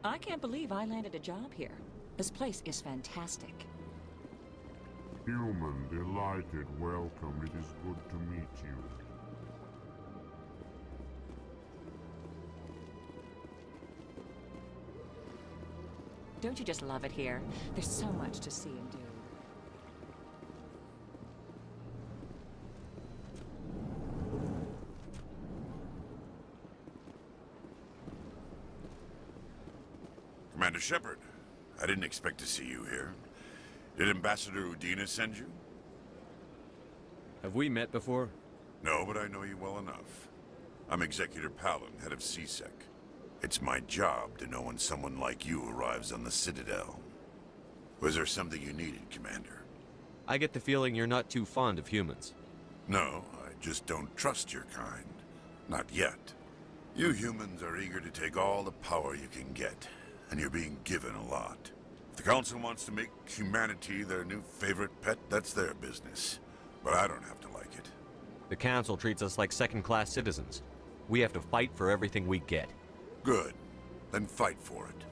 I can't believe I landed a job here. This place is fantastic.
Human, delighted, welcome. It is good to meet you.
Don't you just love it here? There's so much to see and do.
Commander Shepard, I didn't expect to see you here. Did Ambassador Udina send you?
Have we met before?
No, but I know you well enough. I'm Executor Palin, head of CSEC. It's my job to know when someone like you arrives on the Citadel. Was there something you needed, Commander?
I get the feeling you're not too fond of humans.
No, I just don't trust your kind. Not yet. You humans are eager to take all the power you can get, and you're being given a lot. If the Council wants to make humanity their new favorite pet, that's their business. But I don't have to like it.
The Council treats us like second-class citizens. We have to fight for everything we get.
Good. Then fight for it.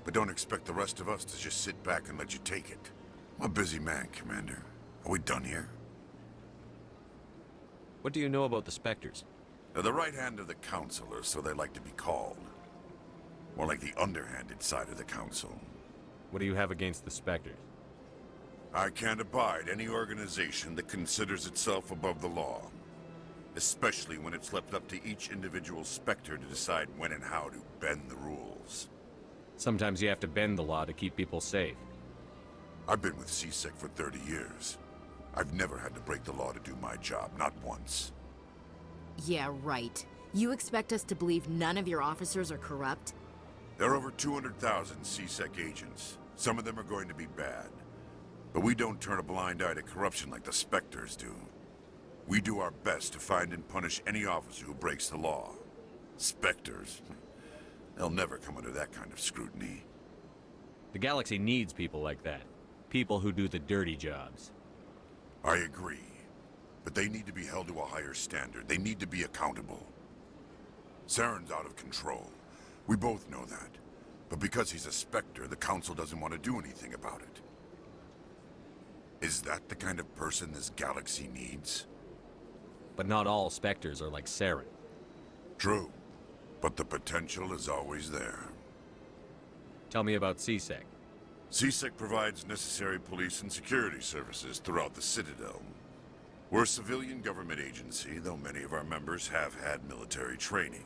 But don't expect the rest of us to just sit back and let you take it. I'm a busy man, Commander. Are we done here?
What do you know about the Spectres?
They're the right hand of the Council, or so they like to be called. More like the underhanded side of the Council.
What do you have against the Spectres?
I can't abide any organization that considers itself above the law. Especially when it's left up to each individual Spectre to decide when and how to bend the rules.
Sometimes you have to bend the law to keep people safe.
I've been with CSEC for 30 years. I've never had to break the law to do my job, not once.
Yeah, right. You expect us to believe none of your officers are corrupt?
There are over 200,000 CSEC agents. Some of them are going to be bad. But we don't turn a blind eye to corruption like the Spectres do. We do our best to find and punish any officer who breaks the law. Spectres? They'll never come under that kind of scrutiny.
The galaxy needs people like that. People who do the dirty jobs.
I agree. But they need to be held to a higher standard. They need to be accountable. Saren's out of control. We both know that. But because he's a Spectre, the Council doesn't want to do anything about it. Is that the kind of person this galaxy needs?
But not all Spectres are like Saren.
True. But the potential is always there.
Tell me about CSEC.
CSEC provides necessary police and security services throughout the Citadel. We're a civilian government agency, though many of our members have had military training.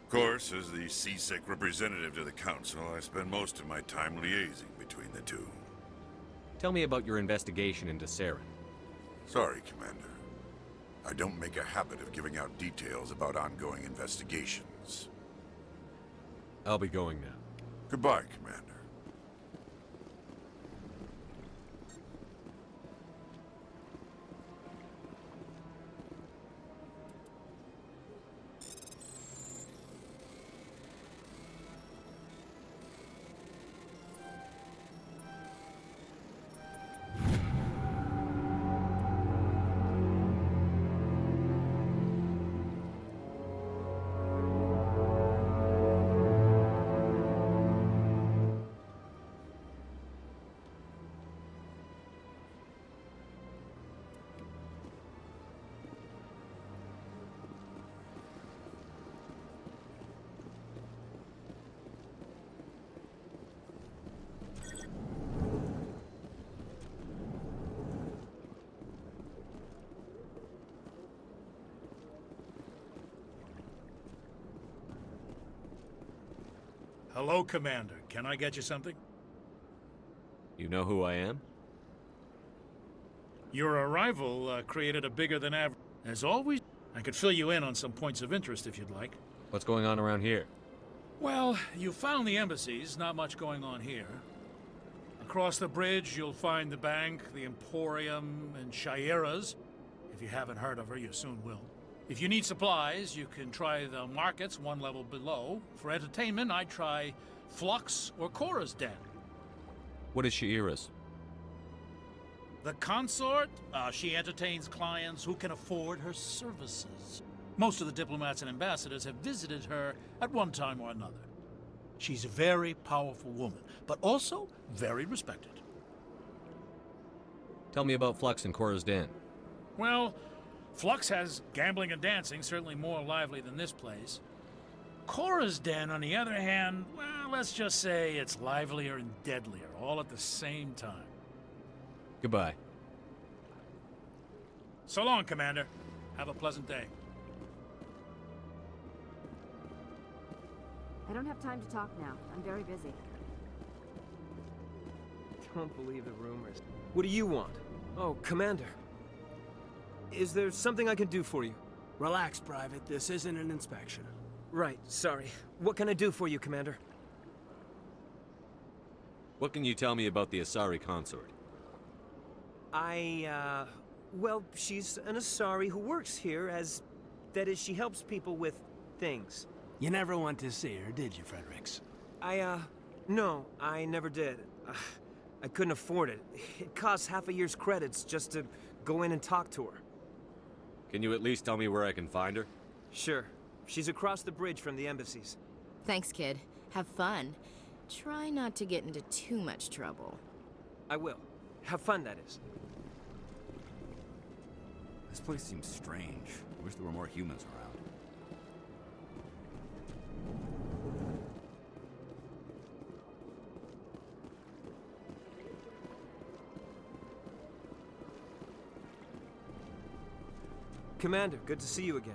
Of course, as the CSEC representative to the Council, I spend most of my time liaising between the two.
Tell me about your investigation into Saren.
Sorry, Commander. I don't make a habit of giving out details about ongoing investigations.
I'll be going now.
Goodbye, Commander.
Hello, Commander. Can I get you something?
You know who I am?
Your arrival created a bigger than average. As always, I could fill you in on some points of interest if you'd like.
What's going on around here?
Well, you found the embassies. Not much going on here. Across the bridge, you'll find the bank, the Emporium, and Shaira's. If you haven't heard of her, you soon will. If you need supplies, you can try the markets one level below. For entertainment, I'd try Flux or Cora's Den.
What is Shaira's?
The consort, she entertains clients who can afford her services. Most of the diplomats and ambassadors have visited her at one time or another. She's a very powerful woman, but also very respected.
Tell me about Flux and Cora's Den.
Well, Flux has gambling and dancing, certainly more lively than this place. Cora's Den, on the other hand, well, let's just say it's livelier and deadlier, all at the same time.
Goodbye.
So long, Commander. Have a pleasant day.
I don't have time to talk now. I'm very busy.
Don't believe the rumors. What do you want? Oh, Commander. Is there something I can do for you?
Relax, Private. This isn't an inspection.
Right, sorry. What can I do for you, Commander?
What can you tell me about the Asari consort?
Well, she's an Asari who works here as... That is, she helps people with things.
You never went to see her, did you, Fredericks?
No, I never did. I couldn't afford it. It costs half a year's credits just to go in and talk to her.
Can you at least tell me where I can find her?
Sure. She's across the bridge from the embassies.
Thanks, kid. Have fun. Try not to get into too much trouble.
I will. Have fun, that is.
This place seems strange. I wish there were more humans around.
Commander, good to see you again.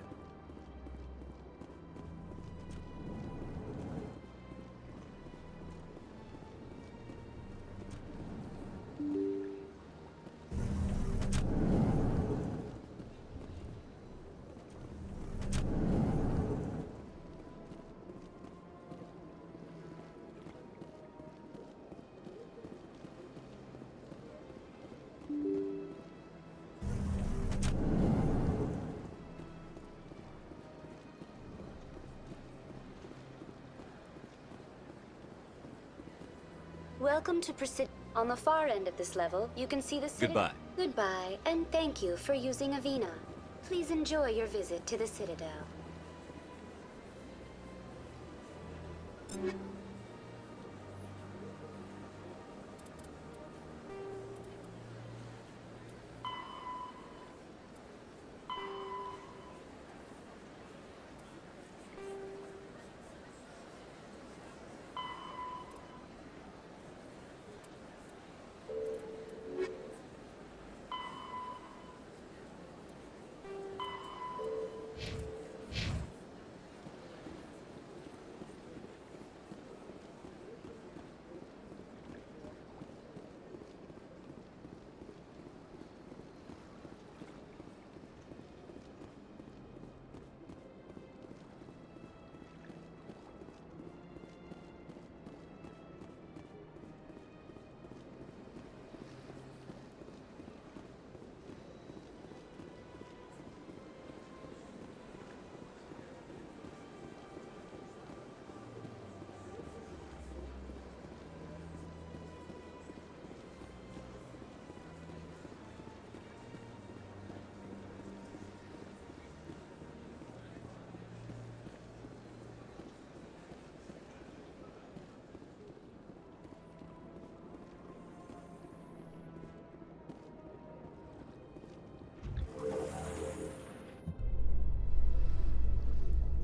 Welcome to Presidio. On the far end of this level, you can see the city.
Goodbye.
Goodbye, and thank you for using Avina. Please enjoy your visit to the Citadel.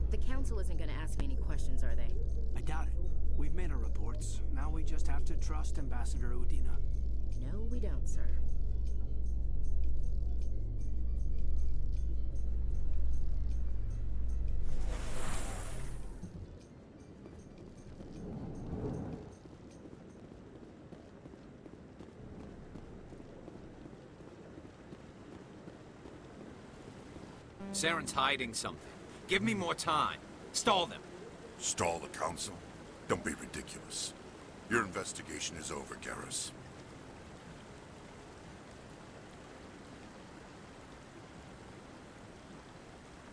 The council isn't gonna ask me any questions, are they?
I doubt it. We've made our reports. Now we just have to trust Ambassador Udina.
No, we don't, sir.
Saren's hiding something. Give me more time. Stall them.
Stall the council? Don't be ridiculous. Your investigation is over, Garrus.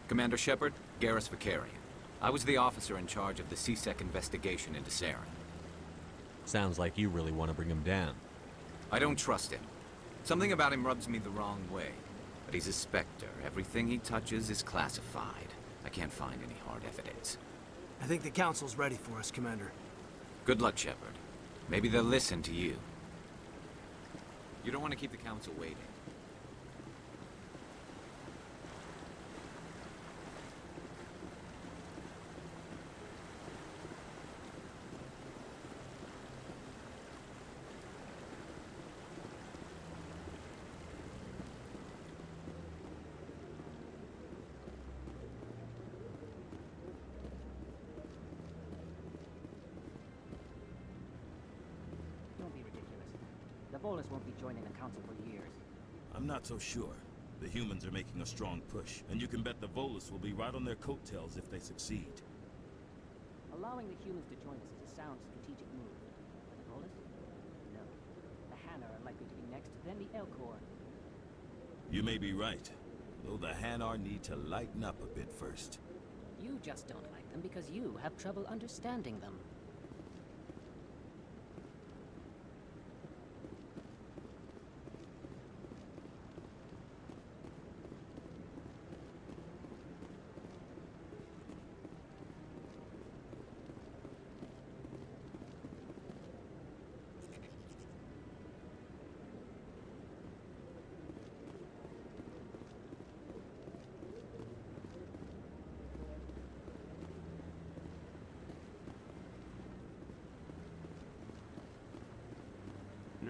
Commander Shepard, Garrus Vicarian. I was the officer in charge of the C-Sec investigation into Saren.
Sounds like you really want to bring him down.
I don't trust him. Something about him rubs me the wrong way. But he's a Spectre. Everything he touches is classified. I can't find any hard evidence.
I think the council's ready for us, Commander.
Good luck, Shepard. Maybe they'll listen to you. You don't want to keep the council waiting.
Don't be ridiculous. The Volus won't be joining the council for years.
I'm not so sure. The humans are making a strong push, and you can bet the Volus will be right on their coattails if they succeed.
Allowing the humans to join us is a sound strategic move. But the Volus? No. The Hanar are likely to be next, then the Elcor.
You may be right, though the Hanar need to lighten up a bit first.
You just don't like them because you have trouble understanding them.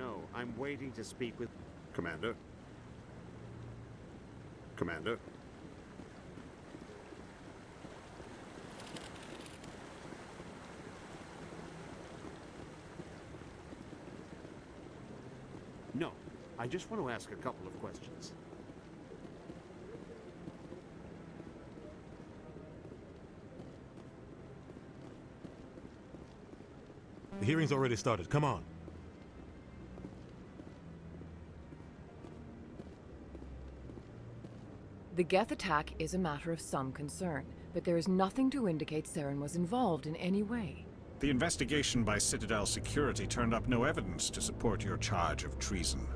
No, I'm waiting to speak with... Commander? Commander? No, I just want to ask a couple of questions.
The hearing's already started. Come on.
The Geth attack is a matter of some concern, but there is nothing to indicate Saren was involved in any way.
The investigation by Citadel Security turned up no evidence to support your charge of treason.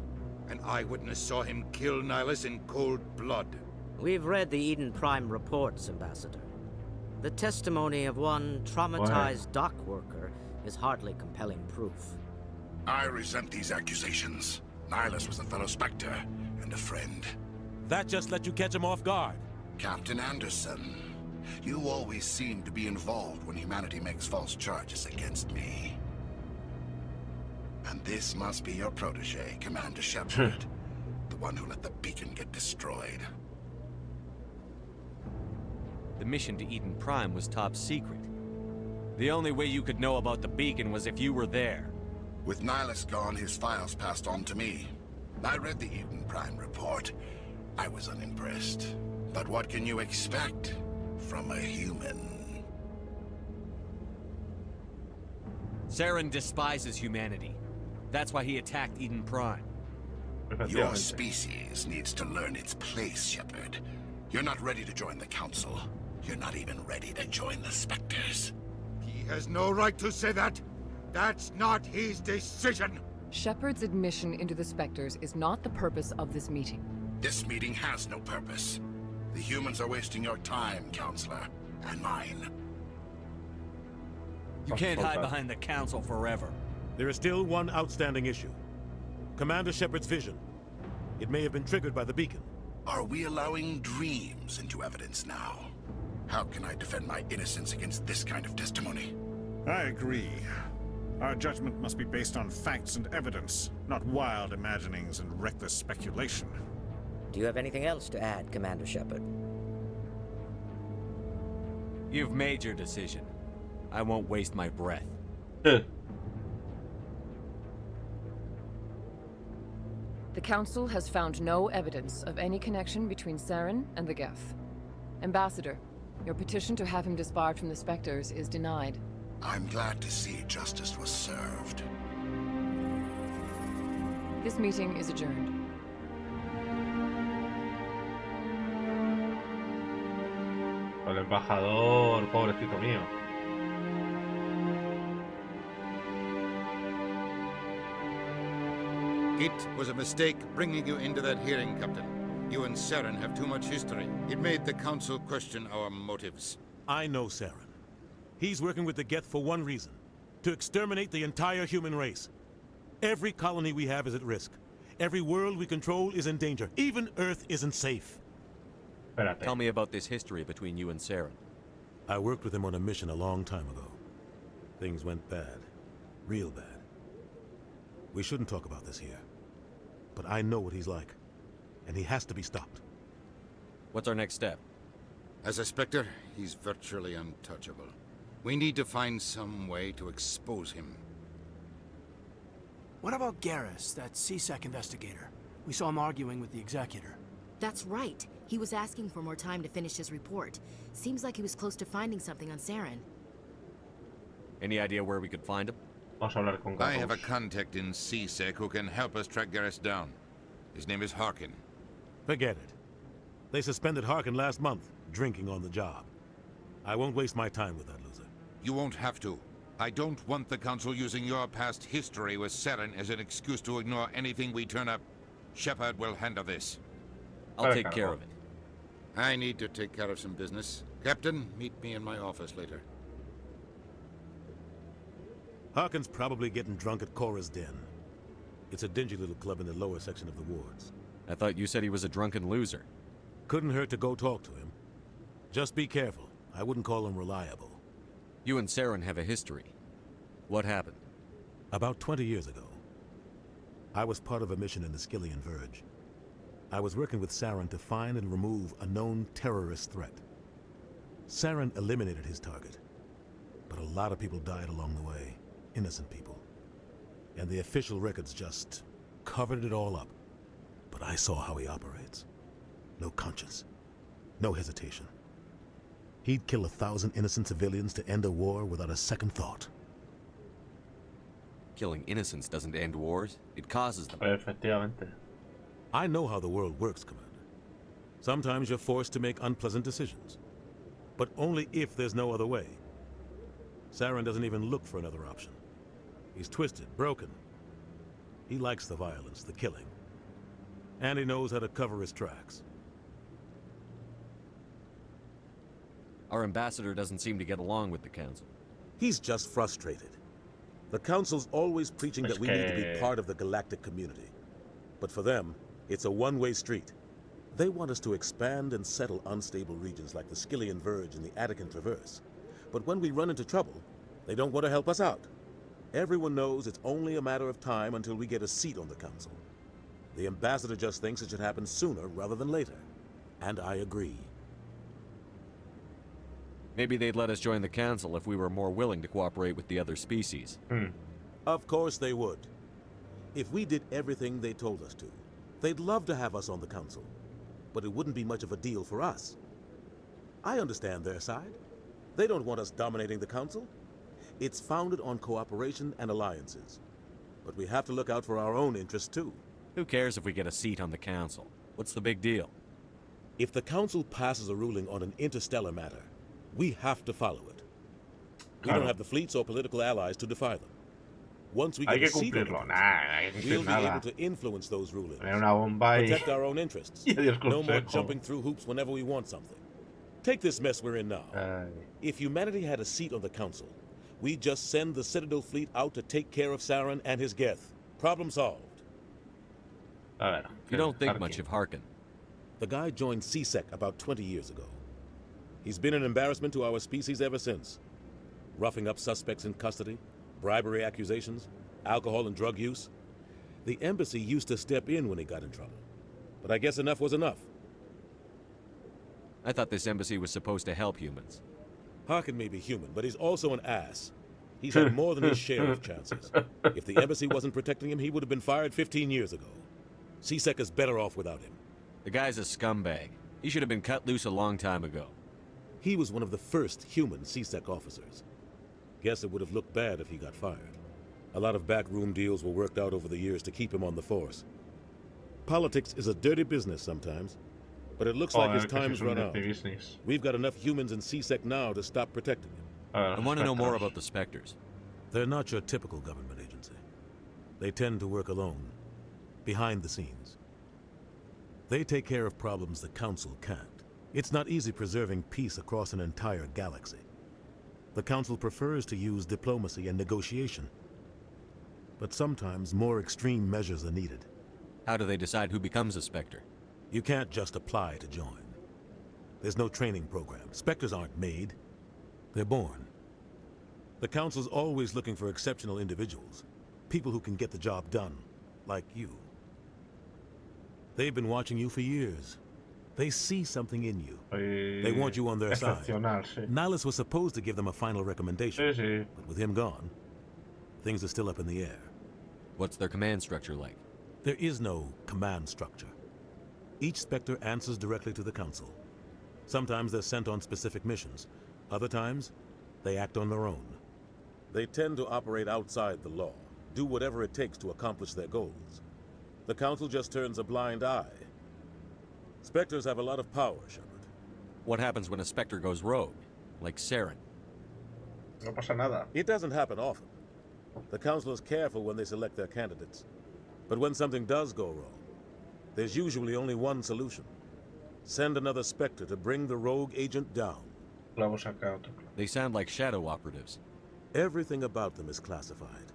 An eyewitness saw him kill Nihilus in cold blood.
We've read the Eden Prime reports, Ambassador. The testimony of one traumatized dock worker is hardly compelling proof.
I resent these accusations. Nihilus was a fellow Spectre and a friend.
That just let you catch him off guard.
Captain Anderson, you always seem to be involved when humanity makes false charges against me. And this must be your protege, Commander Shepard. The one who let the beacon get destroyed.
The mission to Eden Prime was top secret. The only way you could know about the beacon was if you were there.
With Nihilus gone, his files passed on to me. I read the Eden Prime report. I was unimpressed. But what can you expect from a human?
Saren despises humanity. That's why he attacked Eden Prime.
Your species needs to learn its place, Shepard. You're not ready to join the Council. You're not even ready to join the Spectres.
He has no right to say that. That's not his decision.
Shepard's admission into the Spectres is not the purpose of this meeting.
This meeting has no purpose. The humans are wasting your time, Counselor, and mine.
You can't hide behind the Council forever.
There is still one outstanding issue. Commander Shepard's vision. It may have been triggered by the beacon.
Are we allowing dreams into evidence now? How can I defend my innocence against this kind of testimony?
I agree. Our judgment must be based on facts and evidence, not wild imaginings and reckless speculation.
Do you have anything else to add, Commander Shepard?
You've made your decision. I won't waste my breath.
The Council has found no evidence of any connection between Saren and the Geth. Ambassador, your petition to have him disbarred from the Spectres is denied.
I'm glad to see justice was served.
This meeting is adjourned.
El embajador, pobrecito mío.
It was a mistake bringing you into that hearing, Captain. You and Saren have too much history. It made the Council question our motives.
I know Saren. He's working with the Geth for one reason. To exterminate the entire human race. Every colony we have is at risk. Every world we control is in danger. Even Earth isn't safe.
Tell me about this history between you and Saren.
I worked with him on a mission a long time ago. Things went bad. Real bad. We shouldn't talk about this here. But I know what he's like. And he has to be stopped.
What's our next step?
As a Spectre, he's virtually untouchable. We need to find some way to expose him.
What about Garrus, that CSEC investigator? We saw him arguing with the Executor.
That's right. He was asking for more time to finish his report. Seems like he was close to finding something on Saren.
Any idea where we could find him?
I have a contact in CSEC who can help us track Garrus down. His name is Harkin.
Forget it. They suspended Harkin last month, drinking on the job. I won't waste my time with that loser.
You won't have to. I don't want the Council using your past history with Saren as an excuse to ignore anything we turn up. Shepard will handle this.
I'll take care of it.
I need to take care of some business. Captain, meet me in my office later.
Harkin's probably getting drunk at Cora's Den. It's a dingy little club in the lower section of the wards.
I thought you said he was a drunken loser.
Couldn't hurt to go talk to him. Just be careful. I wouldn't call him reliable.
You and Saren have a history. What happened?
About 20 years ago. I was part of a mission in the Skillian Verge. I was working with Saren to find and remove a known terrorist threat. Saren eliminated his target, but a lot of people died along the way, innocent people. And the official records just covered it all up. But I saw how he operates. No conscience, no hesitation. He'd kill 1,000 innocent civilians to end a war without a second thought.
Killing innocents doesn't end wars, it causes them.
Efectivamente.
I know how the world works, Commander. Sometimes you're forced to make unpleasant decisions. But only if there's no other way. Saren doesn't even look for another option. He's twisted, broken. He likes the violence, the killing. And he knows how to cover his tracks.
Our ambassador doesn't seem to get along with the Council.
He's just frustrated. The Council's always preaching that we need to be part of the galactic community. But for them, it's a one-way street. They want us to expand and settle unstable regions like the Skillian Verge and the Attican Traverse. But when we run into trouble, they don't want to help us out. Everyone knows it's only a matter of time until we get a seat on the Council. The ambassador just thinks it should happen sooner rather than later. And I agree.
Maybe they'd let us join the Council if we were more willing to cooperate with the other species.
Of course they would. If we did everything they told us to, they'd love to have us on the Council. But it wouldn't be much of a deal for us. I understand their side. They don't want us dominating the Council. It's founded on cooperation and alliances. But we have to look out for our own interests too.
Who cares if we get a seat on the Council? What's the big deal?
If the Council passes a ruling on an interstellar matter, we have to follow it. We don't have the fleets or political allies to defy them. Once we get a seat on the Council, we'll be able to influence those rulings, protect our own interests. No more jumping through hoops whenever we want something. Take this mess we're in now. If humanity had a seat on the Council, we'd just send the Citadel fleet out to take care of Saren and his Geth. Problem solved.
You don't think much of Harkin.
The guy joined CSEC about 20 years ago. He's been an embarrassment to our species ever since. Roughing up suspects in custody, bribery accusations, alcohol and drug use. The embassy used to step in when he got in trouble. But I guess enough was enough.
I thought this embassy was supposed to help humans.
Harkin may be human, but he's also an ass. He's had more than his share of chances. If the embassy wasn't protecting him, he would have been fired 15 years ago. CSEC is better off without him.
The guy's a scumbag. He should have been cut loose a long time ago.
He was one of the first human CSEC officers. Guess it would have looked bad if he got fired. A lot of backroom deals were worked out over the years to keep him on the force. Politics is a dirty business sometimes, but it looks like his time's run out. We've got enough humans in CSEC now to stop protecting him.
I want to know more about the Spectres.
They're not your typical government agency. They tend to work alone, behind the scenes. They take care of problems the Council can't. It's not easy preserving peace across an entire galaxy. The Council prefers to use diplomacy and negotiation. But sometimes more extreme measures are needed.
How do they decide who becomes a Spectre?
You can't just apply to join. There's no training program. Spectres aren't made. They're born. The Council's always looking for exceptional individuals. People who can get the job done. Like you. They've been watching you for years. They see something in you. They want you on their side. Nihilus was supposed to give them a final recommendation. But with him gone, things are still up in the air.
What's their command structure like?
There is no command structure. Each Spectre answers directly to the Council. Sometimes they're sent on specific missions. Other times, they act on their own. They tend to operate outside the law, do whatever it takes to accomplish their goals. The Council just turns a blind eye. Spectres have a lot of power, Shepard.
What happens when a Spectre goes rogue? Like Saren?
No pasa nada.
It doesn't happen often. The Council is careful when they select their candidates. But when something does go wrong, there's usually only one solution. Send another Spectre to bring the rogue agent down.
They sound like shadow operatives.
Everything about them is classified.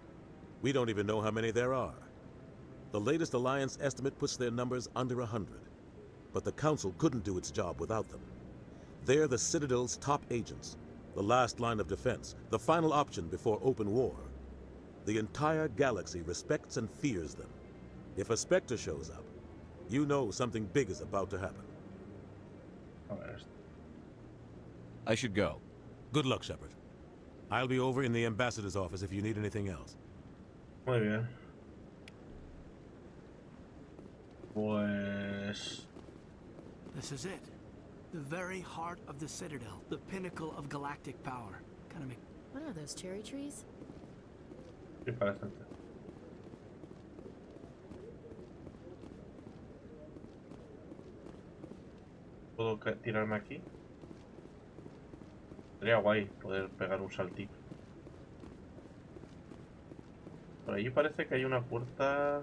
We don't even know how many there are. The latest Alliance estimate puts their numbers under 100. But the Council couldn't do its job without them. They're the Citadel's top agents, the last line of defense, the final option before open war. The entire galaxy respects and fears them. If a Spectre shows up, you know something big is about to happen.
I should go.
Good luck, Shepard. I'll be over in the ambassador's office if you need anything else.
Muy bien. Pues...
This is it. The very heart of the Citadel. The pinnacle of galactic power. Kind of make...
What are those, cherry trees?
Sí, bastante. ¿Puedo tirarme aquí? Sería guay poder pegar un saltito. Por allí parece que hay una puerta...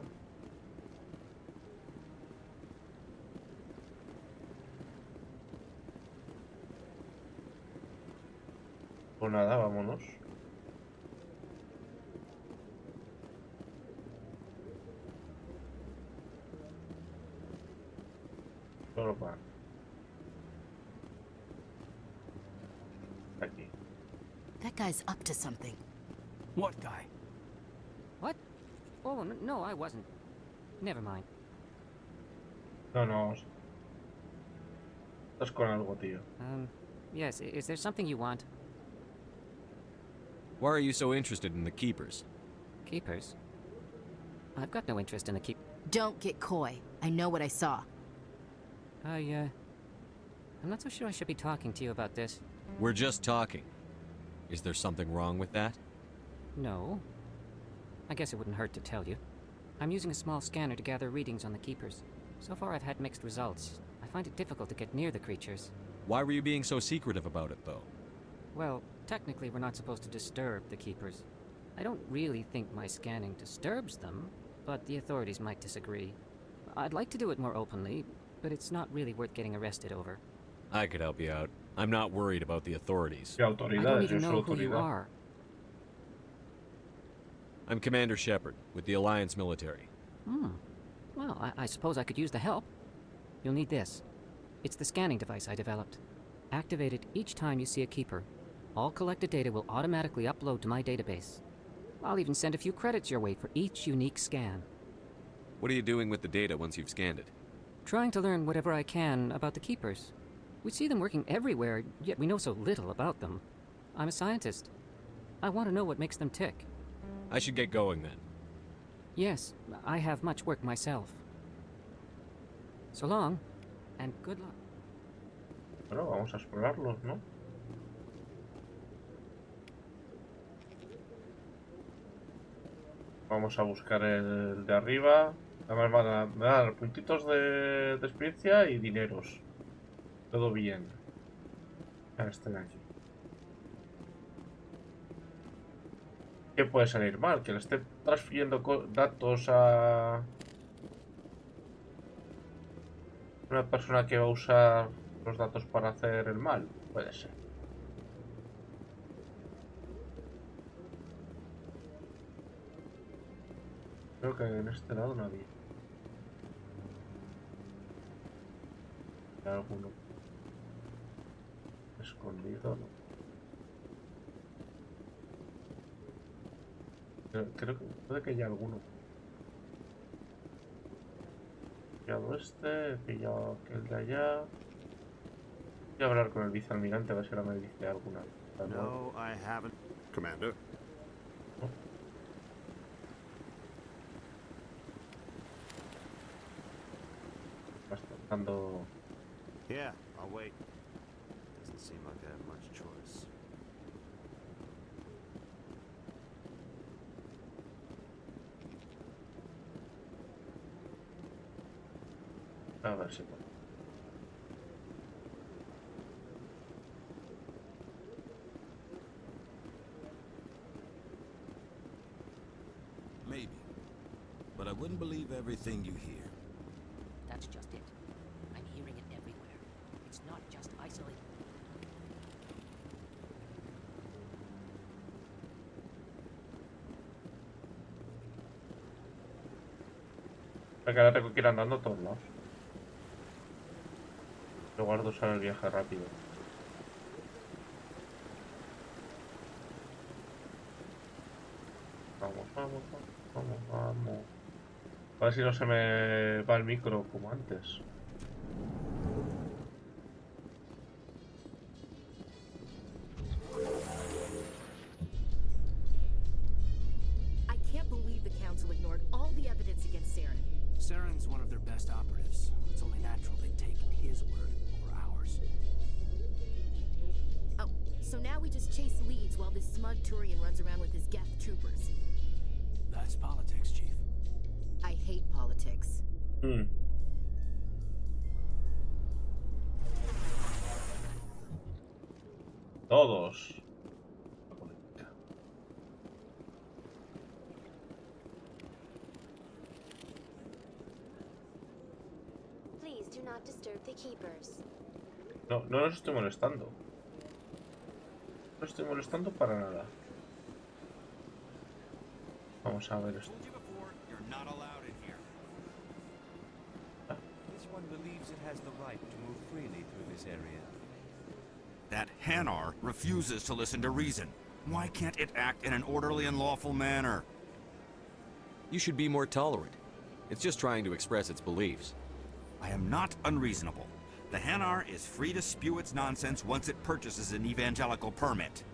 Pues nada, vámonos. Solo para... Aquí.
That guy's up to something.
What guy?
What? Oh, no, I wasn't. Never mind.
No. Estás con algo, tío.
Yes, is there something you want?
Why are you so interested in the Keepers?
Keepers? I've got no interest in the keep...
Don't get coy. I know what I saw.
I'm not so sure I should be talking to you about this.
We're just talking. Is there something wrong with that?
No. I guess it wouldn't hurt to tell you. I'm using a small scanner to gather readings on the Keepers. So far I've had mixed results. I find it difficult to get near the creatures.
Why were you being so secretive about it, though?
Well, technically we're not supposed to disturb the Keepers. I don't really think my scanning disturbs them, but the authorities might disagree. I'd like to do it more openly, but it's not really worth getting arrested over.
I could help you out. I'm not worried about the authorities.
I don't even know who you are.
I'm Commander Shepard, with the Alliance military.
Well, I suppose I could use the help. You'll need this. It's the scanning device I developed. Activate it each time you see a Keeper. All collected data will automatically upload to my database. I'll even send a few credits your way for each unique scan.
What are you doing with the data once you've scanned it?
Trying to learn whatever I can about the Keepers. We see them working everywhere, yet we know so little about them. I'm a scientist. I want to know what makes them tick.
I should get going then.
Yes, I have much work myself. So long, and good luck.
Bueno, vamos a explorarlos, ¿no? Vamos a buscar el de arriba. Además me dan puntitos de experiencia y dineros. Todo bien. Este de aquí. ¿Qué puede salir mal? Que le esté transfiriendo datos a una persona que va a usar los datos para hacer el mal. Puede ser. Creo que en este lado no había. ¿Hay alguno escondido? No. Creo que puede que haya alguno. He pillado este, he pillado aquel de allá. Voy a hablar con el vicealmirante a ver si ahora me dice alguna.
No, I haven't, Commander.
Bastante.
Yeah, I'll wait. Doesn't seem like I have much choice.
A ver si puedo.
Maybe. But I wouldn't believe everything you hear.
That's just it. I'm hearing it everywhere. It's not just isolated.
Que ahora tengo que ir andando a todos lados. Lo guardo usar el viaje rápido. Vamos. A ver si no se me va el micro como antes.
I can't believe the council ignored all the evidence against Saren.
Saren's one of their best operatives. It's only natural they take his word over ours.
Oh, so now we just chase leads while this smug Turian runs around with his Geth troopers.
That's politics, Chief.
I hate politics.
Todos.
Please do not disturb the keepers.
No, no los estoy molestando. No estoy molestando para nada. Vamos a ver esto.
This one believes it has the right to move freely through this area.
That Hanar refuses to listen to reason. Why can't it act in an orderly and lawful manner?
You should be more tolerant. It's just trying to express its beliefs.
I am not unreasonable. The Hanar is free to spew its nonsense once it purchases an evangelical permit.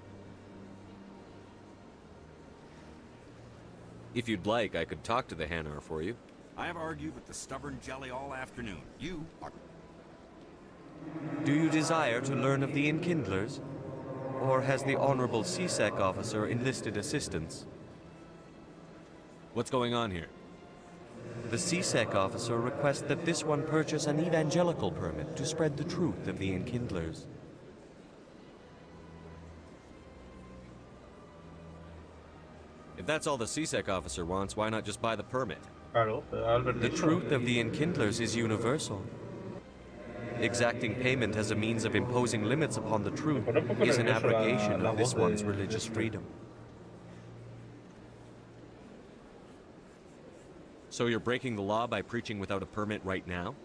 If you'd like, I could talk to the Hanar for you.
I have argued with the stubborn jelly all afternoon. You are...
Do you desire to learn of the Enkindlers? Or has the Honorable CSEC officer enlisted assistance?
What's going on here?
The CSEC officer requests that this one purchase an evangelical permit to spread the truth of the Enkindlers.
If that's all the CSEC officer wants, why not just buy the permit?
The truth of the Enkindlers is universal. Exacting payment as a means of imposing limits upon the truth is an abrogation of this one's religious freedom.
So you're breaking the law by preaching without a permit right now?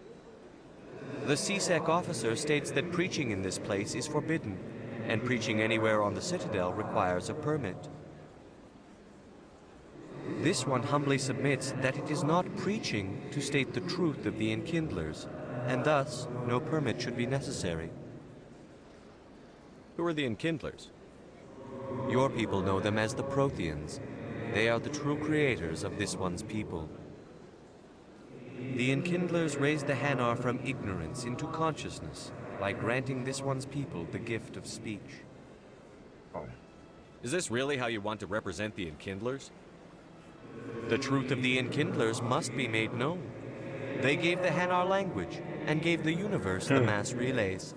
The CSEC officer states that preaching in this place is forbidden, and preaching anywhere on the Citadel requires a permit. This one humbly submits that it is not preaching to state the truth of the Enkindlers, and thus no permit should be necessary.
Who are the Enkindlers?
Your people know them as the Protheans. They are the true creators of this one's people. The Enkindlers raised the Hanar from ignorance into consciousness by granting this one's people the gift of speech.
Is this really how you want to represent the Enkindlers?
The truth of the Enkindlers must be made known. They gave the Hanar language and gave the universe the mass relays.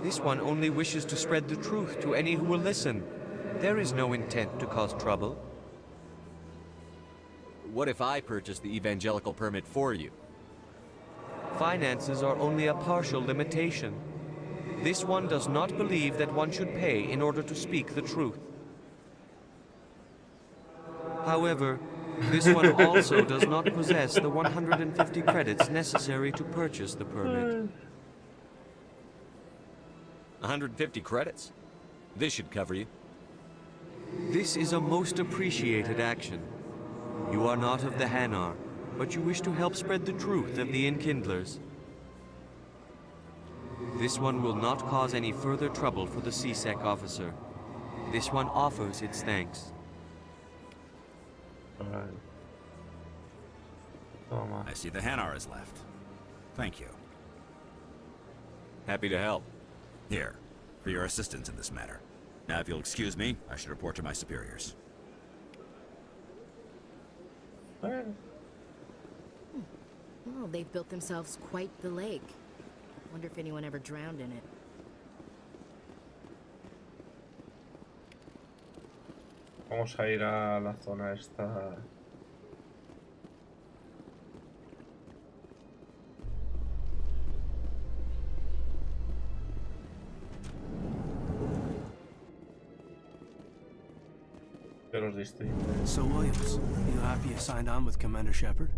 This one only wishes to spread the truth to any who will listen. There is no intent to cause trouble.
What if I purchase the evangelical permit for you?
Finances are only a partial limitation. This one does not believe that one should pay in order to speak the truth. However, this one also does not possess the 150 credits necessary to purchase the permit.
150 credits? This should cover you.
This is a most appreciated action. You are not of the Hanar, but you wish to help spread the truth of the Enkindlers. This one will not cause any further trouble for the CSEC officer. This one offers its thanks.
I see the Hanar is left. Thank you.
Happy to help.
Here, for your assistance in this matter. Now, if you'll excuse me, I should report to my superiors.
Well, they've built themselves quite the lake. Wonder if anyone ever drowned in it.
Vamos a ir a la zona esta. De los distritos.
So, Williams, you happy you signed on with Commander Shepard?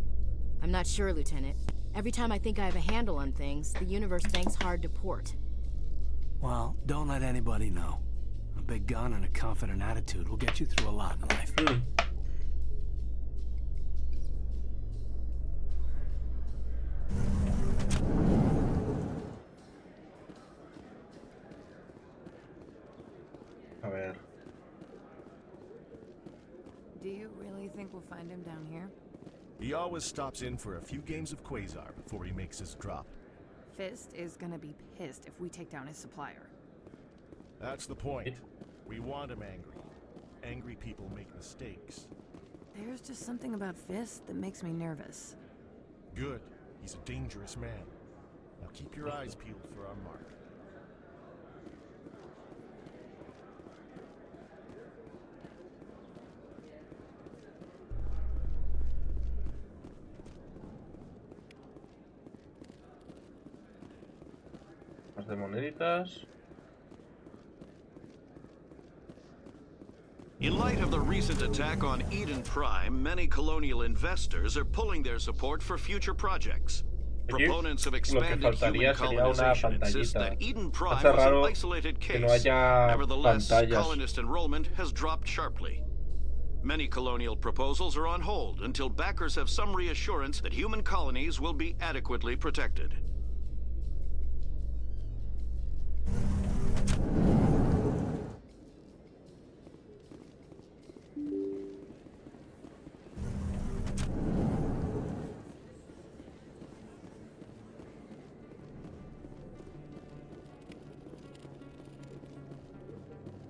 I'm not sure, Lieutenant. Every time I think I have a handle on things, the universe banks hard to port.
Well, don't let anybody know. A big gun and a confident attitude will get you through a lot in life.
A ver.
Do you really think we'll find him down here?
He always stops in for a few games of Quasar before he makes his drop.
Fist is gonna be pissed if we take down his supplier.
That's the point. We want him angry. Angry people make mistakes.
There's just something about Fist that makes me nervous.
Good. He's a dangerous man. Now keep your eyes peeled for our mark.
Más de moneditas.
In light of the recent attack on Eden Prime, many colonial investors are pulling their support for future projects. Proponents of expanded human colonization insist that Eden Prime was an isolated case. Nevertheless, colonist enrollment has dropped sharply. Many colonial proposals are on hold until backers have some reassurance that human colonies will be adequately protected.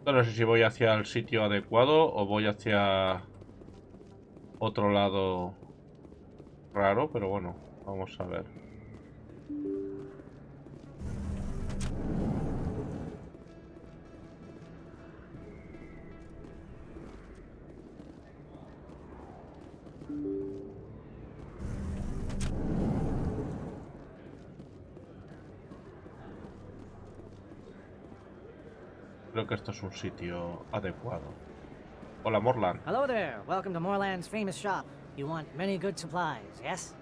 No sé si voy hacia el sitio adecuado o voy hacia otro lado raro, pero bueno, vamos a ver. Creo que esto es un sitio adecuado. Hola, Morland.
Hello there. Welcome to Morland's famous shop. You want many good supplies, yes?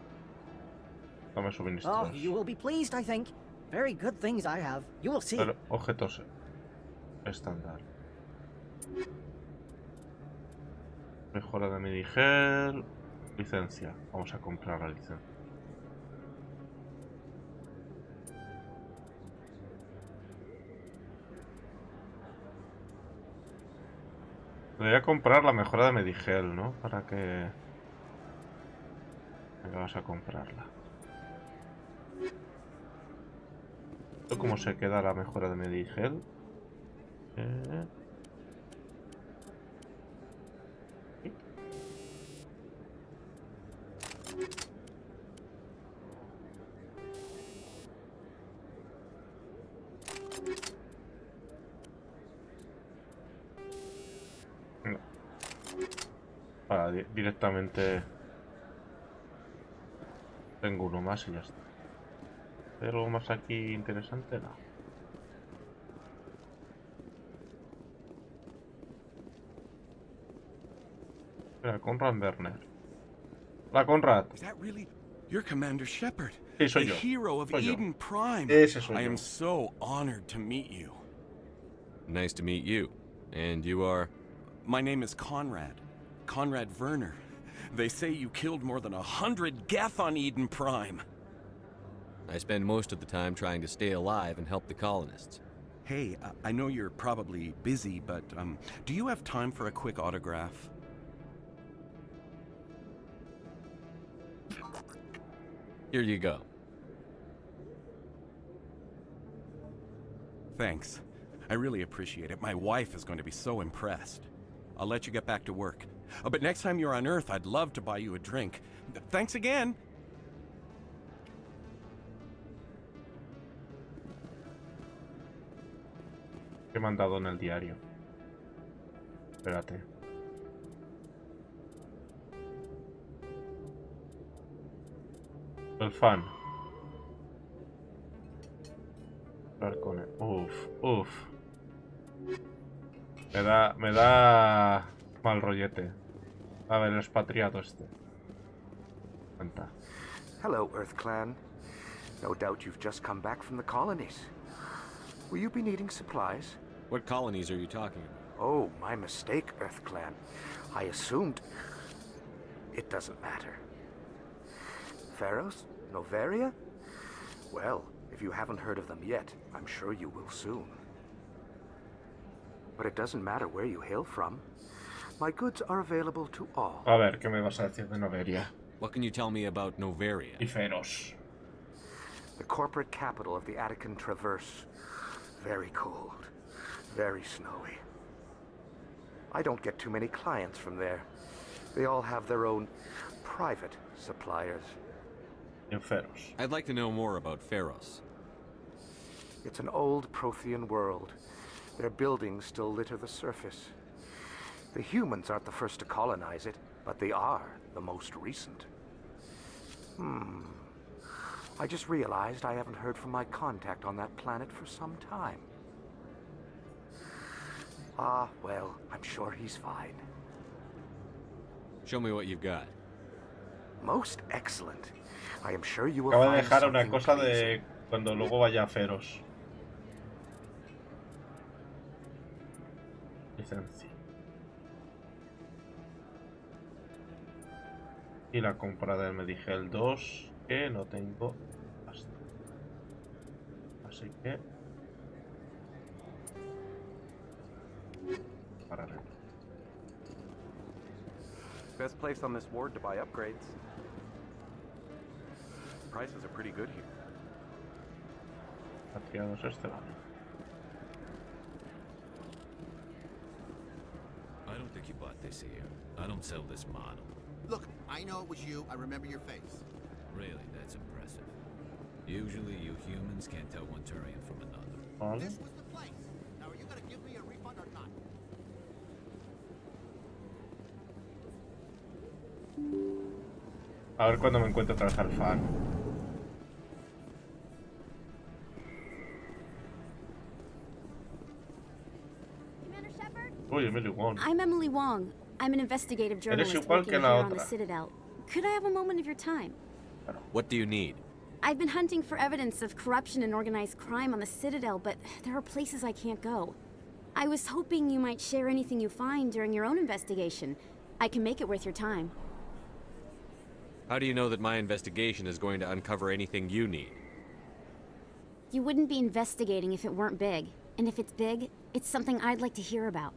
Dame suministros.
Oh, you will be pleased, I think. Very good things I have. You will see.
Objetos estándar. Mejora de medigel. Licencia. Vamos a comprar la licencia. Debería comprar la mejora de medigel, ¿no? Para que... Venga, vamos a comprarla. ¿Cómo se queda la mejora de medigel? Directamente tengo uno más y ya está. ¿Hay algo más aquí interesante? No. Mira, Conrad Werner. Hola, Conrad.
Is that really you're Commander Shepard?
Sí, soy
the
yo.
hero of
Soy yo.
Eden Prime.
Ese soy
I
yo.
am so honored to meet you.
Nice to meet you. And you are?
My name is Conrad. Conrad Werner. They say you killed more than 100 Geth on Eden Prime.
I spend most of the time trying to stay alive and help the colonists.
Hey, I know you're probably busy, but do you have time for a quick autograph?
Here you go.
Thanks. I really appreciate it. My wife is going to be so impressed. I'll let you get back to work. But next time you're on Earth, I'd love to buy you a drink. Thanks again.
¿Qué me han dado en el diario? Espérate. El fan. Hablar con él. Uf. Me da mal rollete. A ver, el expatriado este. Cuenta.
Hello, Earth Clan. No doubt you've just come back from the colonies. Will you be needing supplies?
What colonies are you talking about?
Oh, my mistake, Earth Clan. I assumed... It doesn't matter. Pharos? Novaria? Well, if you haven't heard of them yet, I'm sure you will soon. But it doesn't matter where you hail from. My goods are available to all.
A ver, ¿qué me vas a decir de Noveria?
What can you tell me about Noveria?
Y Feros.
The corporate capital of the Attican Traverse. Very cold. Very snowy. I don't get too many clients from there. They all have their own private suppliers.
In Feros.
I'd like to know more about Feros.
It's an old Prothean world. Their buildings still litter the surface. The humans aren't the first to colonize it, but they are the most recent. I just realized I haven't heard from my contact on that planet for some time. Ah, well, I'm sure he's fine.
Show me what you've got.
Most excellent. I am sure you will
Acabo de
find
dejar una
something
cosa
pleasing.
de cuando luego vaya a Feros. Licencia. Y la compra del Medigel 2, que no tengo pasta. Así que... para arreglar.
Best place on this ward to buy upgrades. Prices are pretty good here.
Patriados este vale.
I don't think you bought this here. I don't sell this model.
Look, I know it was you. I remember your face.
Really, that's impressive. Usually you humans can't tell one Turian from another.
This was the place. Now are you gonna give me a refund or not?
A ver cuando me encuentro otra vez al fan. Uy, Emily Wong.
I'm Emily Wong. I'm an investigative journalist
igual
working
que
here
la
on the
otra.
Citadel. Could I have a moment of your time?
What do you need?
I've been hunting for evidence of corruption and organized crime on the Citadel, but there are places I can't go. I was hoping you might share anything you find during your own investigation. I can make it worth your time.
How do you know that my investigation is going to uncover anything you need?
You wouldn't be investigating if it weren't big. And if it's big, it's something I'd like to hear about.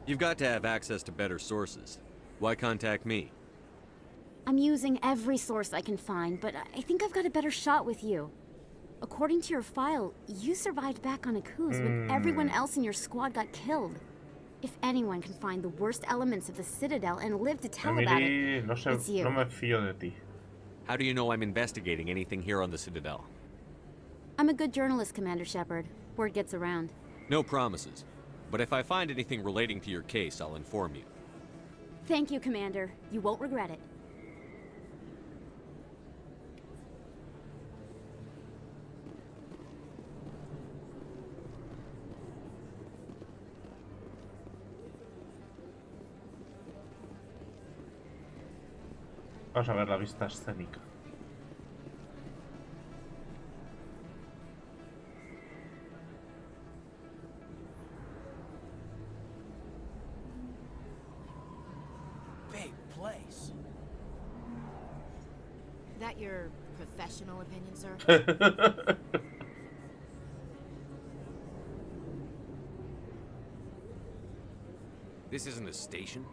You've got to have access to better sources. Why contact me?
I'm using every source I can find, but I think I've got a better shot with you. According to your file, you survived back on Akuz when everyone else in your squad got killed. If anyone can find the worst elements of the Citadel and live to tell about it,
no sé,
it's you.
no me fío de ti.
How do you know I'm investigating anything here on the Citadel?
I'm a good journalist, Commander Shepard. Word gets around.
No promises. But if I find anything relating to your case, I'll inform you.
Thank you, Commander. You won't regret it.
Vamos a ver la vista escénica.
Big place.
That your professional opinion, sir?
This isn't a station.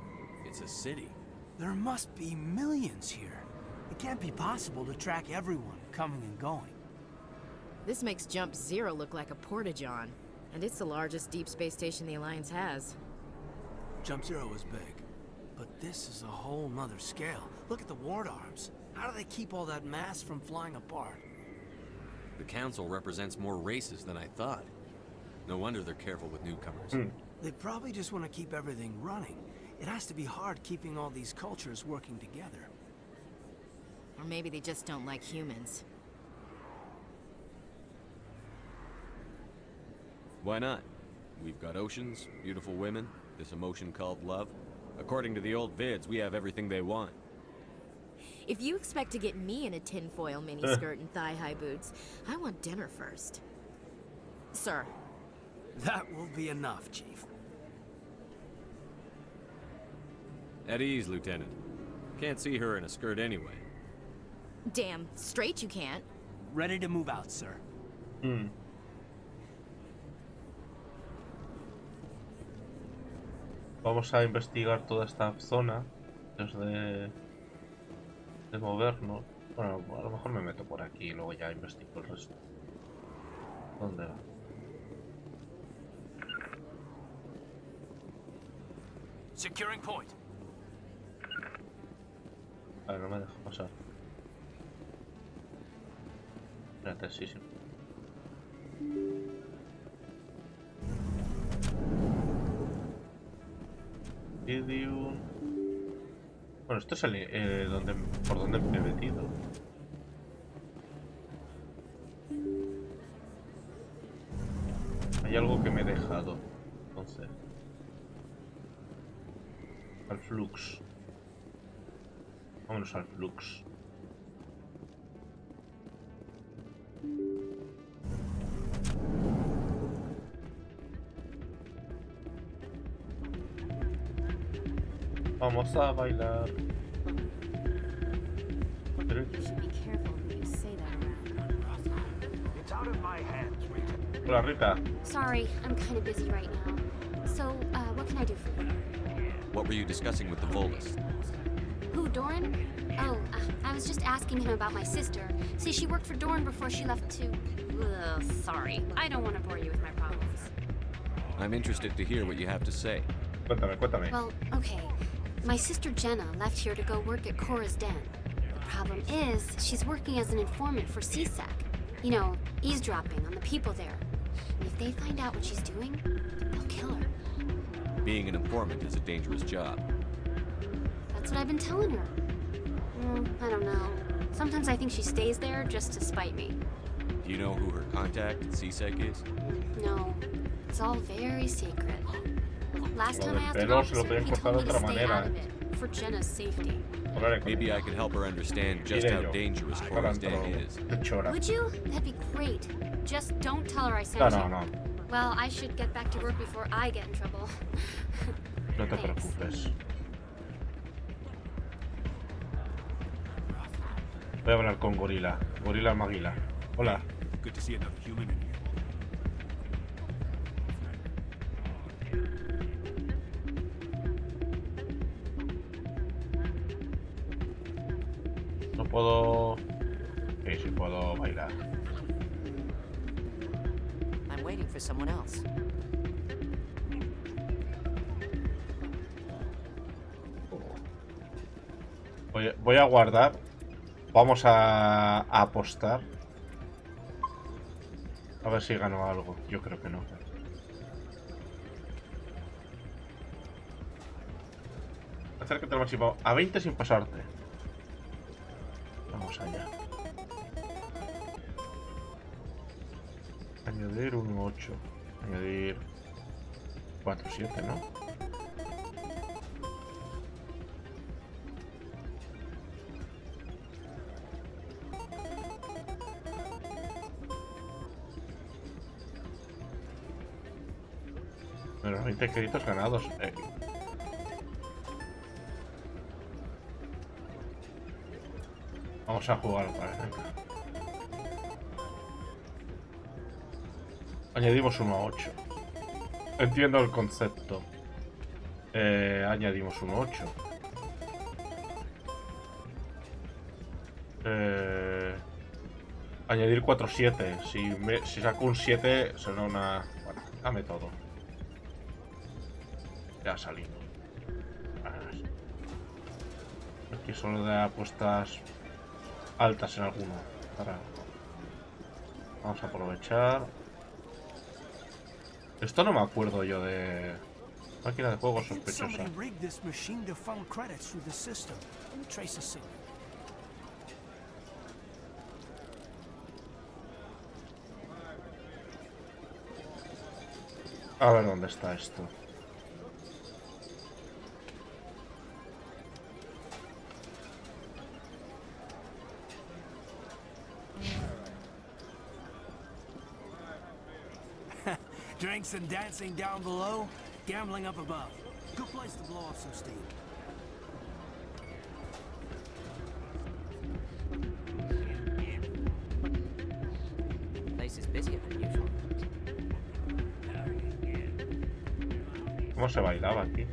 It's a city.
There must be millions here. It can't be possible to track everyone coming and going.
This makes Jump Zero look like a porta-john, and it's the largest deep space station the Alliance has.
Jump Zero is big, but this is a whole nother scale. Look at the ward arms. How do they keep all that mass from flying apart?
The Council represents more races than I thought. No wonder they're careful with newcomers.
They probably just want to keep everything running. It has to be hard keeping all these cultures working together.
Or maybe they just don't like humans.
Why not? We've got oceans, beautiful women, this emotion called love. According to the old vids, we have everything they want.
If you expect to get me in a tinfoil miniskirt and thigh-high boots, I want dinner first. Sir.
That will be enough, Chief.
At ease, Lieutenant. Can't see her in a skirt anyway.
Damn straight you can't.
Ready to move out, sir.
Vamos a investigar toda esta zona antes de movernos. Bueno, a lo mejor me meto por aquí y luego ya investigo el resto. ¿Dónde va?
Securing point.
Vale, no me deja pasar. Espérate, sí. Bueno, esto es por donde me he metido. Hay algo que me he dejado. Entonces. Al flux. Vámonos al flux. Vamos a bailar. Hola, Rita.
Sorry, I'm kind of busy right now. So, what can I do for you?
What were you discussing with the Volus?
Who, Doran? Oh, I was just asking him about my sister. See, she worked for Doran before she left to... Ugh, sorry. I don't want to bore you with my problems.
I'm interested to hear what you have to say.
Cuéntame.
Well, okay. My sister Jenna left here to go work at Cora's Den. The problem is, she's working as an informant for CSAC. You know, eavesdropping on the people there. And if they find out what she's doing, they'll kill her.
Being an informant is a dangerous job.
That's what I've been telling her. I don't know. Sometimes I think she stays there just to spite me.
Do you know who her contact at CSEC is?
No. It's all very secret. Last time I asked an
Pero
officer, he told me to stay out of it, for Jenna's safety.
Maybe I could help her understand just how dangerous Cora's Den is.
Would you? That'd be great. Just don't tell her I sent you.
No.
Well, I should get back to work before I get in trouble.
No te preocupes. Voy a hablar con Gorila. Gorila Maguila. Hola.
Good to see another human in here.
No puedo... Sí puedo bailar.
I'm waiting for someone else.
Voy a guardar. Vamos a apostar. A ver si gano algo. Yo creo que no. Acércate al máximo. A 20 sin pasarte. Vamos allá. Añadir un 8. Añadir 4, 7, ¿no? Pero 20 créditos ganados. Vamos a jugar otra vez. Añadimos 1 a 8. Entiendo el concepto. Añadimos 1 a 8. Añadir 4 7. Si saco un 7 será una... Bueno, dame todo. Ya ha salido. Aquí solo de apuestas altas en alguno. Ahora vamos a aprovechar. Esto no me acuerdo yo de... Máquina de juego sospechosa. A ver dónde está esto.
Drinks and dancing down below, gambling up above. Good place to blow off some steam.
The place is busier than usual.
¿Cómo se bailaba aquí?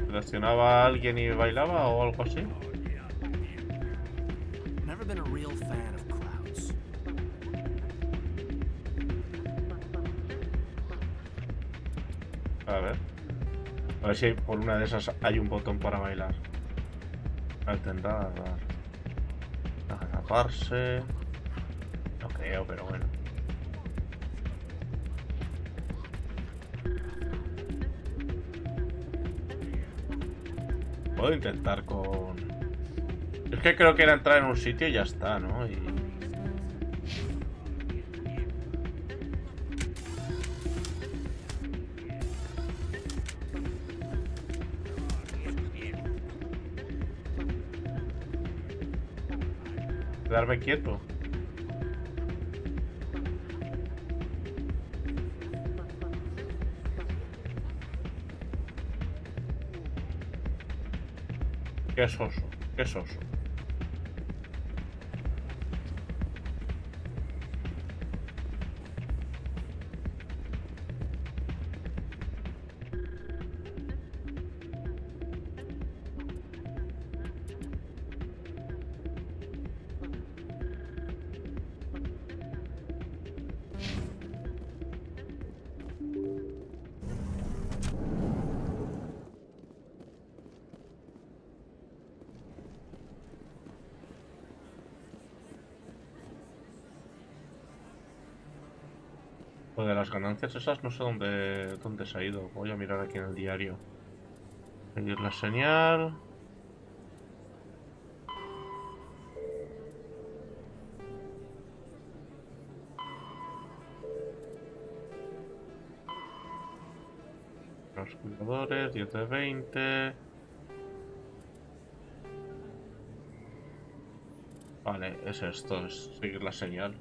¿Seleccionaba a alguien y bailaba o algo así?
Never been a real fan of crowds.
A ver si por una de esas hay un botón para bailar. Intentar agaparse. No creo, pero bueno. Puedo intentar con... Es que creo que era entrar en un sitio y ya está, ¿no? Y... quedarme quieto. Qué soso, qué soso. Lo de las ganancias esas no sé dónde se ha ido. Voy a mirar aquí en el diario. Seguir la señal. Los cuidadores, 10 de 20. Vale, es esto, es seguir la señal.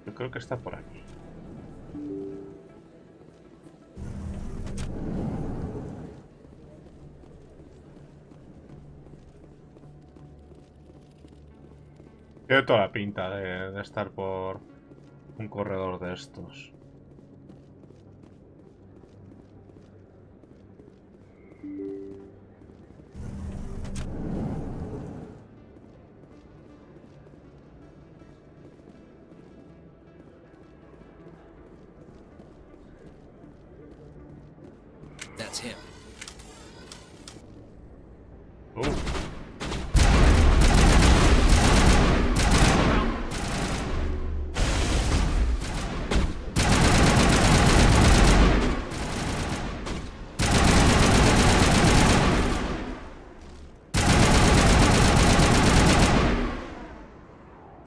Yo creo que está por aquí. Tiene toda la pinta de estar por un corredor de estos.
That's him.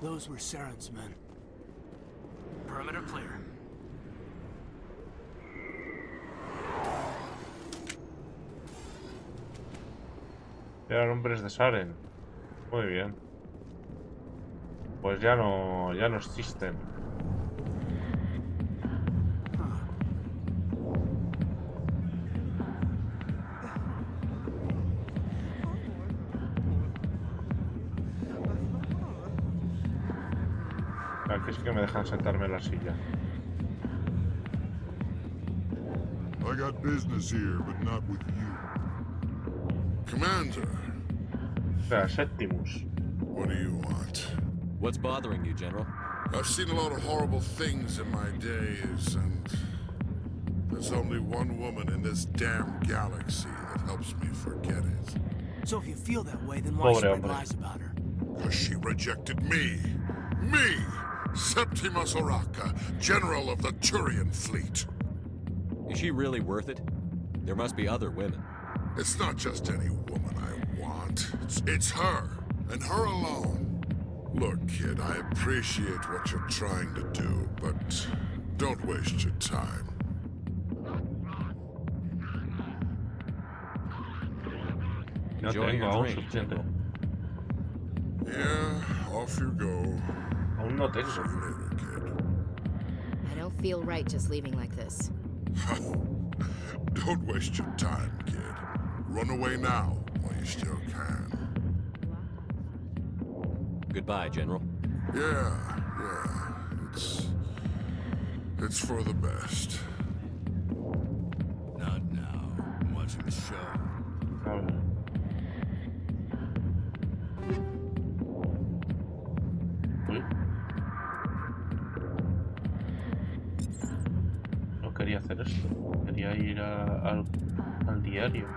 Those were Saren's men. Perimeter clear.
Eran hombres de Saren. Muy bien. Pues ya no existen. Aquí es que me dejan sentarme en la silla.
I got business here, but not with you. Commander.
Septimus.
What do you want?
What's bothering you, General?
I've seen a lot of horrible things in my days, and there's only one woman in this damn galaxy that helps me forget it.
So if you feel that way, then why spread lies about her?
Because she rejected me. Me! Septimus Oraka, General of the Turian Fleet.
Is she really worth it? There must be other women.
It's not just any woman I want. It's her, and her alone. Look, kid, I appreciate what you're trying to do, but don't waste your time.
Enjoy your drink, General.
Yeah, off you go.
Aún no tengo.
See you later, kid.
I don't feel right just leaving like this.
Don't waste your time, kid. Run away now while you still can.
Goodbye, General.
Yeah. It's for the best.
Not now. I'm watching the show.
No quería hacer esto. Quería ir al diario.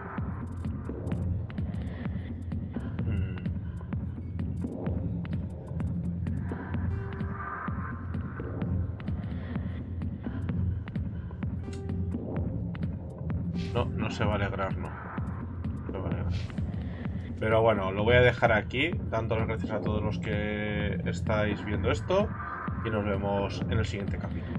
No se va a alegrar, no. Se va a alegrar. Pero bueno, lo voy a dejar aquí, dando las gracias a todos los que estáis viendo esto, y nos vemos en el siguiente capítulo.